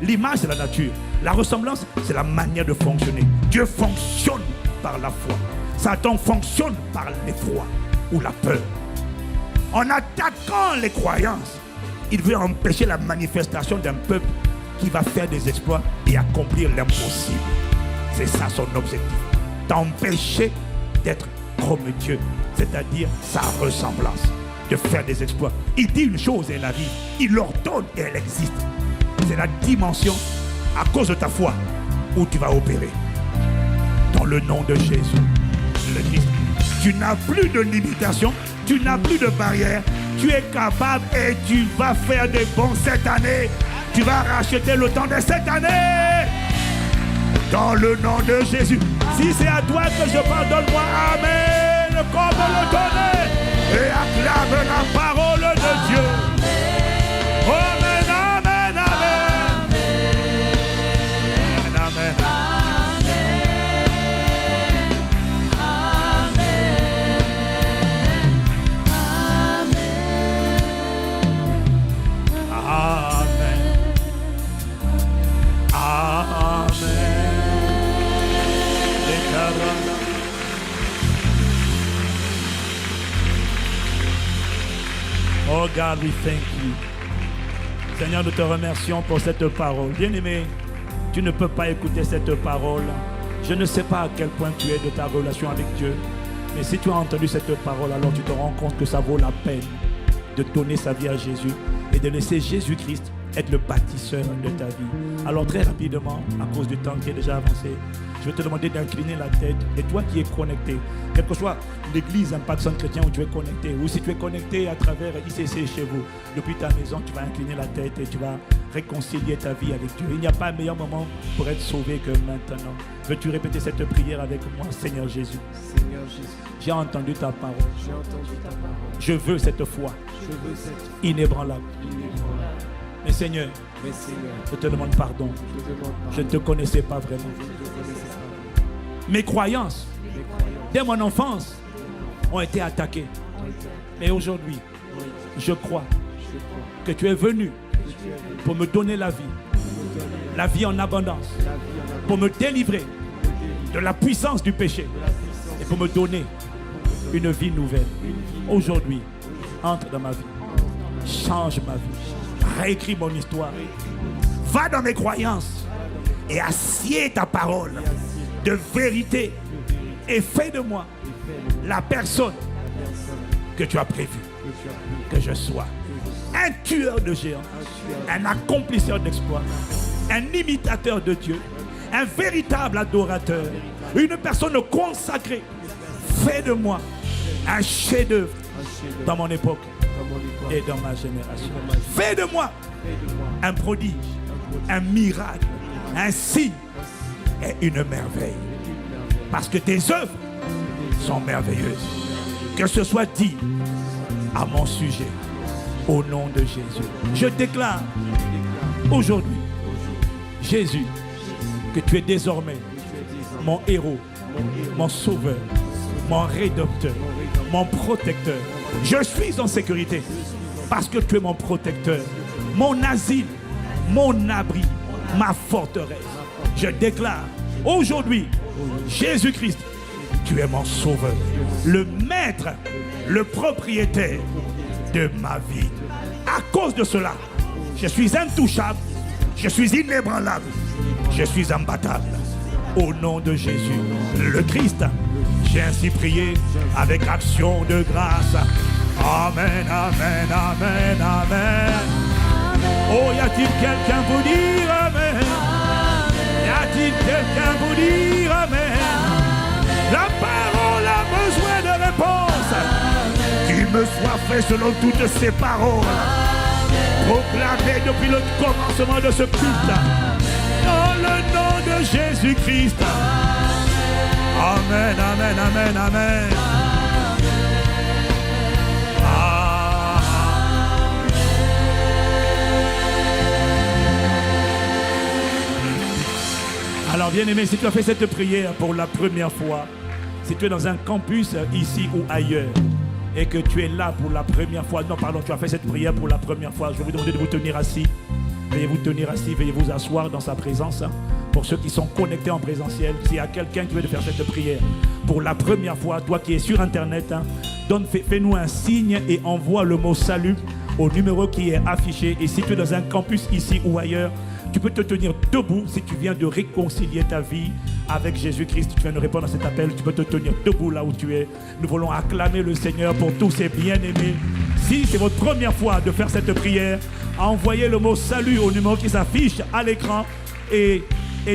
L'image, c'est la nature. La ressemblance, c'est la manière de fonctionner. Dieu fonctionne par la foi. Satan fonctionne par l'effroi ou la peur. En attaquant les croyances, il veut empêcher la manifestation d'un peuple qui va faire des exploits et accomplir l'impossible. C'est ça son objectif. T'empêcher d'être comme Dieu, c'est-à-dire sa ressemblance, de faire des exploits. Il dit une chose et elle arrive. Il l'ordonne et elle existe. C'est la dimension, à cause de ta foi, où tu vas opérer. Dans le nom de Jésus, le Christ. Tu n'as plus de limitation, tu n'as plus de barrière. Tu es capable et tu vas faire des bons cette année. Tu vas racheter le temps de cette année. Dans le nom de Jésus. Si c'est à toi que je parle, donne-moi Amen. Comme le donner. Et acclame la parole de Dieu. Amen, amen, amen. Amen, amen. Oh God, we thank you. Seigneur, nous te remercions pour cette parole. Bien-aimé, tu ne peux pas écouter cette parole. Je ne sais pas à quel point tu es de ta relation avec Dieu. Mais si tu as entendu cette parole, alors tu te rends compte que ça vaut la peine de donner sa vie à Jésus et de laisser Jésus-Christ être le bâtisseur de ta vie. Alors très rapidement, à cause du temps qui est déjà avancé, je vais te demander d'incliner la tête. Et toi qui es connecté, quelle que soit l'église Impact Centre Chrétien où tu es connecté, ou si tu es connecté à travers ICC chez vous, depuis ta maison, tu vas incliner la tête et tu vas réconcilier ta vie avec Dieu. Il n'y a pas un meilleur moment pour être sauvé que maintenant. Veux-tu répéter cette prière avec moi? Seigneur Jésus, Seigneur Jésus, j'ai entendu ta parole. j'ai entendu ta parole. Je veux cette foi Je veux cette foi inébranlable. inébranlable. Mais Seigneur, Mais Seigneur, je te demande pardon. je te demande Je ne pardon. te connaissais pas vraiment. Je ne te connaissais pas. Mes croyances, Mes croyances dès mon enfance, ont été attaquées. ont été Mais aujourd'hui, oui, je crois je crois que tu es venu que tu es venu pour me donner la vie, me donner la vie en abondance, la vie en abondance, pour me délivrer me délivrer de la puissance du péché de la puissance et pour me donner une vie nouvelle. Aujourd'hui, entre dans ma vie, change ma vie, réécris mon histoire, va dans mes croyances et assieds ta parole de vérité et fais de moi la personne que tu as prévu que tu as pris, que je sois. Un tueur de géants, un accomplisseur d'exploits, un imitateur de Dieu, un véritable adorateur, une personne consacrée. Fais de moi un chef-d'œuvre un chef-d'œuvre dans mon époque dans mon époque. et dans ma génération. Fais de moi Fais de moi un prodige, un miracle, un signe et une merveille. Parce que tes œuvres sont merveilleuses. Que ce soit dit à mon sujet, au nom de Jésus. Je déclare aujourd'hui, Jésus, que tu es désormais mon héros, mon sauveur, mon rédempteur, mon protecteur. Je suis en sécurité parce que tu es mon protecteur, mon asile, mon abri, ma forteresse. Je déclare aujourd'hui, Jésus-Christ, tu es mon sauveur, le maître, le propriétaire de ma vie. À cause de cela, je suis intouchable, je suis inébranlable, je suis imbattable. Au nom de Jésus, le Christ, j'ai ainsi prié avec action de grâce. Amen, amen, amen, amen. Oh, y a-t-il quelqu'un vous dire amen? Y a-t-il quelqu'un vous dire amen? soit fait selon toutes ces paroles. Proclamées depuis le commencement de ce culte. Dans le nom de Jésus-Christ. Amen, amen, amen, amen. Alors bien aimé, si tu as fait cette prière pour la première fois, si tu es dans un campus ici ou ailleurs, et que tu es là pour la première fois, non pardon, tu as fait cette prière pour la première fois, je vais vous demander de vous tenir assis. Veuillez vous tenir assis, veuillez vous asseoir dans sa présence. Pour ceux qui sont connectés en présentiel, s'il y a quelqu'un qui veut faire cette prière pour la première fois, toi qui es sur internet, fais-nous un signe et envoie le mot salut au numéro qui est affiché. Et si tu es dans un campus ici ou ailleurs, tu peux te tenir debout si tu viens de réconcilier ta vie avec Jésus-Christ. Tu viens de répondre à cet appel, tu peux te tenir debout là où tu es. Nous voulons acclamer le Seigneur pour tous ses bien-aimés. Si c'est votre première fois de faire cette prière, envoyez le mot salut au numéro qui s'affiche à l'écran. Et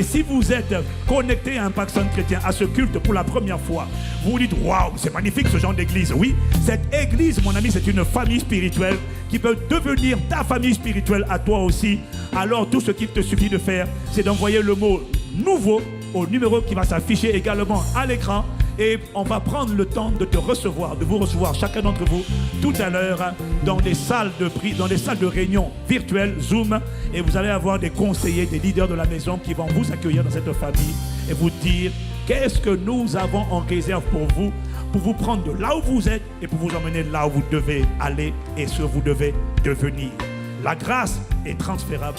si vous êtes connecté à Impact Centre Chrétien, à ce culte pour la première fois, vous vous dites, waouh, c'est magnifique ce genre d'église. Oui, cette église, mon ami, c'est une famille spirituelle qui peut devenir ta famille spirituelle à toi aussi. Alors tout ce qu'il te suffit de faire, c'est d'envoyer le mot nouveau au numéro qui va s'afficher également à l'écran. Et on va prendre le temps de te recevoir, de vous recevoir chacun d'entre vous tout à l'heure dans des salles de réunion virtuelles, Zoom. Et vous allez avoir des conseillers, des leaders de la maison qui vont vous accueillir dans cette famille et vous dire qu'est-ce que nous avons en réserve pour vous prendre de là où vous êtes et pour vous emmener là où vous devez aller et ce que vous devez devenir. La grâce est transférable.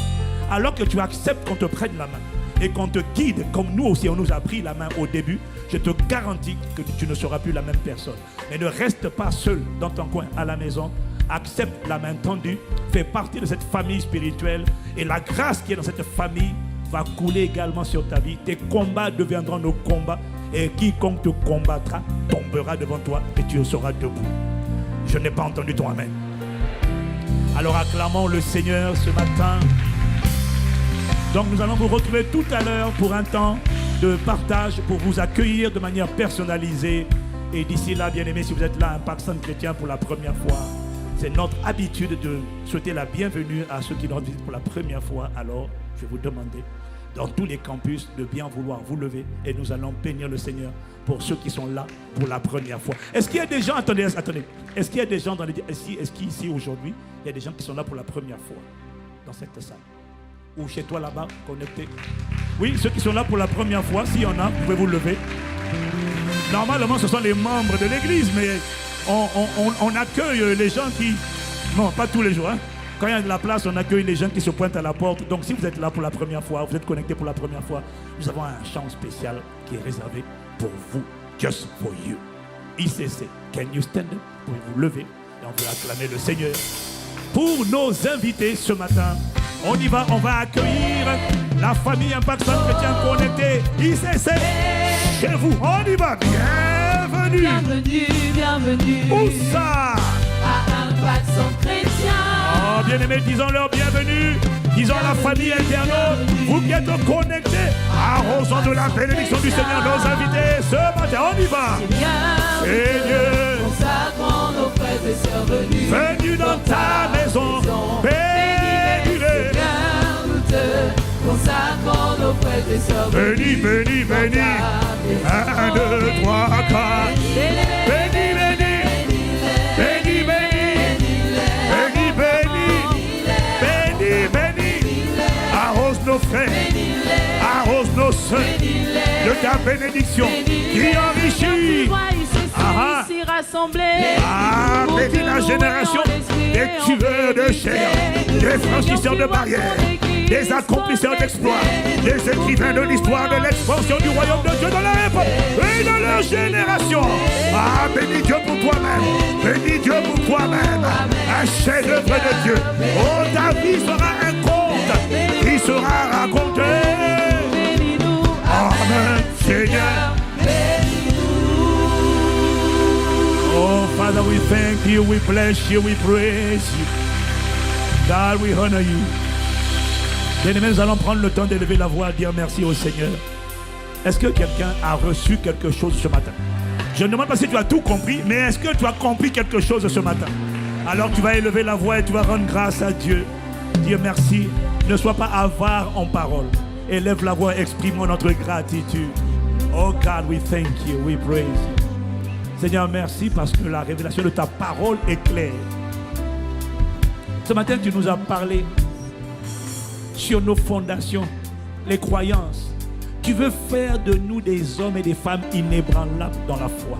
Alors que tu acceptes qu'on te prenne la main et qu'on te guide, comme nous aussi on nous a pris la main au début, je te garantis que tu ne seras plus la même personne. Mais ne reste pas seul dans ton coin à la maison. Accepte la main tendue, fais partie de cette famille spirituelle et la grâce qui est dans cette famille va couler également sur ta vie. Tes combats deviendront nos combats et quiconque te combattra tombera devant toi et tu seras debout. Je n'ai pas entendu ton amen. Alors acclamons le Seigneur ce matin. Donc nous allons vous retrouver tout à l'heure pour un temps de partage, pour vous accueillir de manière personnalisée. Et d'ici là, bien aimé, si vous êtes là, Impact Centre Chrétien pour la première fois, c'est notre habitude de souhaiter la bienvenue à ceux qui nous rendent visite pour la première fois. Alors, je vais vous demander, dans tous les campus, de bien vouloir vous lever et nous allons bénir le Seigneur pour ceux qui sont là pour la première fois. Est-ce qu'il y a des gens, attendez, est-ce qu'il y a des gens est-ce qu'ici aujourd'hui, il y a des gens qui sont là pour la première fois dans cette salle? Ou chez toi là-bas, connecté? Oui, ceux qui sont là pour la première fois, s'il y en a, vous pouvez vous lever. Normalement, ce sont les membres de l'église, mais on accueille les gens qui... Non, pas tous les jours. Hein. Quand il y a de la place, on accueille les gens qui se pointent à la porte. Donc si vous êtes là pour la première fois, vous êtes connecté pour la première fois, nous avons un chant spécial qui est réservé pour vous. Just for you. ICC. Can you stand up? Vous pouvez vous lever et on va acclamer le Seigneur. Pour nos invités ce matin, on y va, on va accueillir la famille Impact Centre Chrétien connectée ICC chez vous. On y va, bienvenue. Bienvenue, bienvenue. Où ça? À Impact Centre Chrétien. Oh, bien-aimés, disons-leur bienvenue. Disons à la famille internaute, vous qui êtes connectés, arrosons de la bénédiction du Seigneur nos invités ce matin. On y va. Seigneur, consacrons nos frères et sœurs venus dans ta maison. Bénis-les. Consacrons nos frères et sœurs bénis, bénis, bénis. 1, 2, 3, 4. Bénis, bénis. Bénis, bénis. Bénis, bénis. Bénis, bénis. Arrose nos frères. Arrose nos sœurs de ta bénédiction qui enrichit. Ici rassemblés. Ah, bénis la génération des tueurs de chair, des franchisseurs de barrières, des accomplisseurs d'exploits, des écrivains de l'histoire de l'expansion du royaume de Dieu dans la époque et de leur génération. Ah, bénis Dieu pour toi-même, bénis Dieu pour toi-même, un chef-d'œuvre de Dieu. Oh, ta vie sera un conte qui sera raconté. Amen, Seigneur. Oh, Father, we thank you, we bless you, we praise you. God, we honor you. Bien-aimés, nous allons prendre le temps d'élever la voix, dire merci au Seigneur. Est-ce que quelqu'un a reçu quelque chose ce matin? Je ne demande pas si tu as tout compris, mais est-ce que tu as compris quelque chose ce matin? Alors tu vas élever la voix et tu vas rendre grâce à Dieu. Dieu merci. Ne sois pas avare en parole. Élève la voix, exprimons notre gratitude. Oh God, we thank you, we praise you. Seigneur, merci parce que la révélation de ta parole est claire. Ce matin, tu nous as parlé sur nos fondations, les croyances. Tu veux faire de nous des hommes et des femmes inébranlables dans la foi.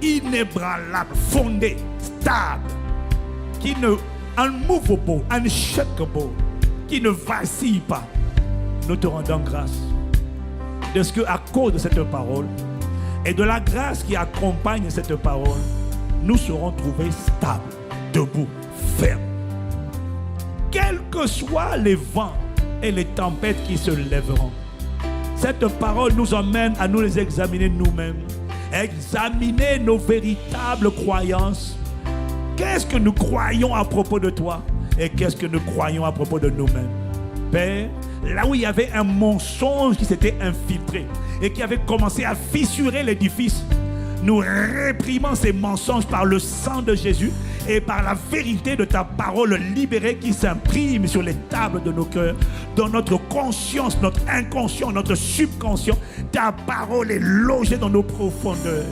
Inébranlables, fondés, stables, qui ne unmovable, unshakable, qui ne vacillent pas. Nous te rendons grâce de ce qu'à cause de cette parole et de la grâce qui accompagne cette parole, nous serons trouvés stables, debout, fermes. Quels que soient les vents et les tempêtes qui se lèveront, cette parole nous emmène à nous les examiner nous-mêmes, examiner nos véritables croyances. Qu'est-ce que nous croyons à propos de toi et qu'est-ce que nous croyons à propos de nous-mêmes? Père, là où il y avait un mensonge qui s'était infiltré et qui avait commencé à fissurer l'édifice, nous réprimons ces mensonges par le sang de Jésus et par la vérité de ta parole libérée qui s'imprime sur les tables de nos cœurs, dans notre conscience, notre inconscient, notre subconscient. Ta parole est logée dans nos profondeurs.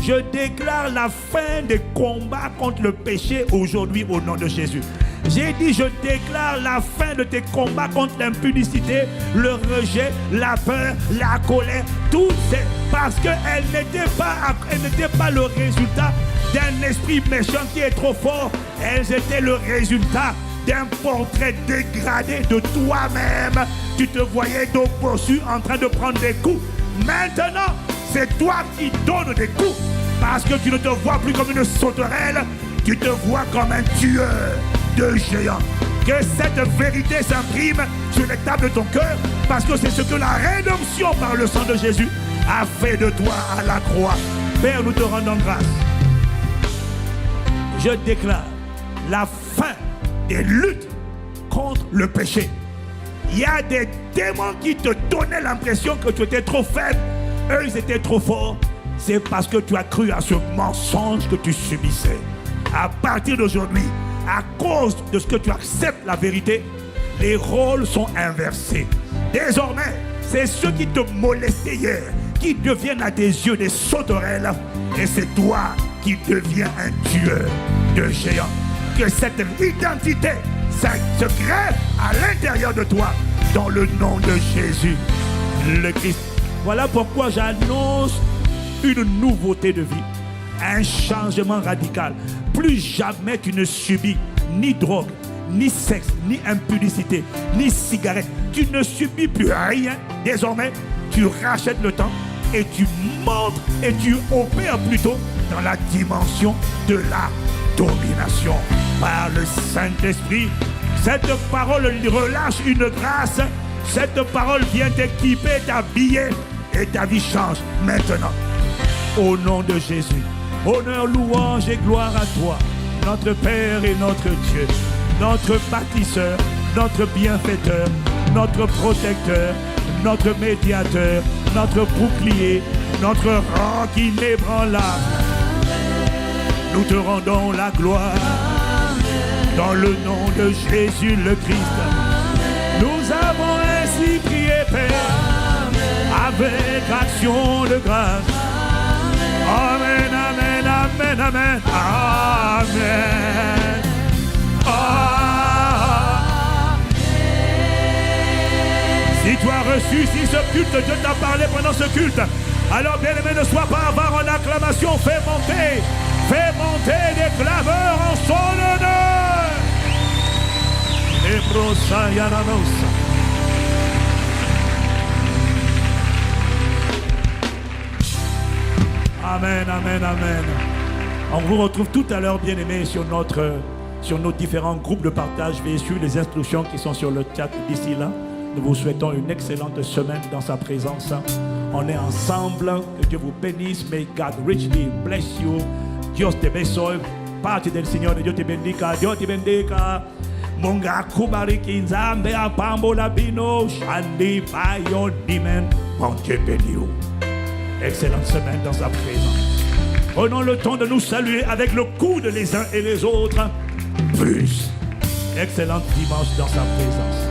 Je déclare la fin des combats contre le péché aujourd'hui au nom de Jésus. J'ai dit, je déclare la fin de tes combats contre l'impudicité, le rejet, la peur, la colère, tout c'est parce qu'elle n'était pas le résultat d'un esprit méchant qui est trop fort. Elles étaient le résultat d'un portrait dégradé de toi-même. Tu te voyais dos bossu en train de prendre des coups. Maintenant, c'est toi qui donnes des coups parce que tu ne te vois plus comme une sauterelle, tu te vois comme un tueur de géants. Que cette vérité s'imprime sur les tables de ton cœur parce que c'est ce que la rédemption par le sang de Jésus a fait de toi à la croix. Père, nous te rendons grâce. Je déclare la fin des luttes contre le péché. Il y a des démons qui te donnaient l'impression que tu étais trop faible. Eux, ils étaient trop forts. C'est parce que tu as cru à ce mensonge que tu subissais. À partir d'aujourd'hui, à cause de ce que tu acceptes la vérité, les rôles sont inversés. Désormais, c'est ceux qui te molestaient hier qui deviennent à tes yeux des sauterelles et c'est toi qui deviens un tueur de géants. Que cette identité se greffe à l'intérieur de toi dans le nom de Jésus le Christ. Voilà pourquoi j'annonce une nouveauté de vie, un changement radical. Plus jamais tu ne subis ni drogue, ni sexe, ni impudicité, ni cigarette. Tu ne subis plus rien. Désormais, tu rachètes le temps et tu montes et tu opères plutôt dans la dimension de la domination. Par le Saint-Esprit, cette parole relâche une grâce. Cette parole vient t'équiper, t'habiller et ta vie change maintenant. Au nom de Jésus, honneur, louange et gloire à toi, notre Père et notre Dieu, notre bâtisseur, notre bienfaiteur, notre protecteur, notre médiateur, notre bouclier, notre roc inébranlable. Nous te rendons la gloire dans le nom de Jésus le Christ. Nous avons ainsi prié, Père, avec action de grâce. Amen, amen, amen, amen, amen. Amen. Si tu as reçu, si ce culte, Dieu t'a parlé pendant ce culte, alors bien-aimé, ne sois pas avare en acclamation, fais monter des clameurs en son honneur. Amen, amen, amen. On vous retrouve tout à l'heure, bien-aimés, sur nos différents groupes de partage. Veuillez suivre les instructions qui sont sur le chat d'ici là. Nous vous souhaitons une excellente semaine dans sa présence. On est ensemble. Que Dieu vous bénisse. May God richly bless you. Dios te bendiga. Parte del Señor. Dios te bendiga. Dios te bendiga. Munga kubariki nzambe apambo labino. Shandi bayo dimen. Bon Dieu béni. Excellente semaine dans sa présence. Prenons le temps de nous saluer avec le coude les uns et les autres. Plus. Excellente dimanche dans sa présence.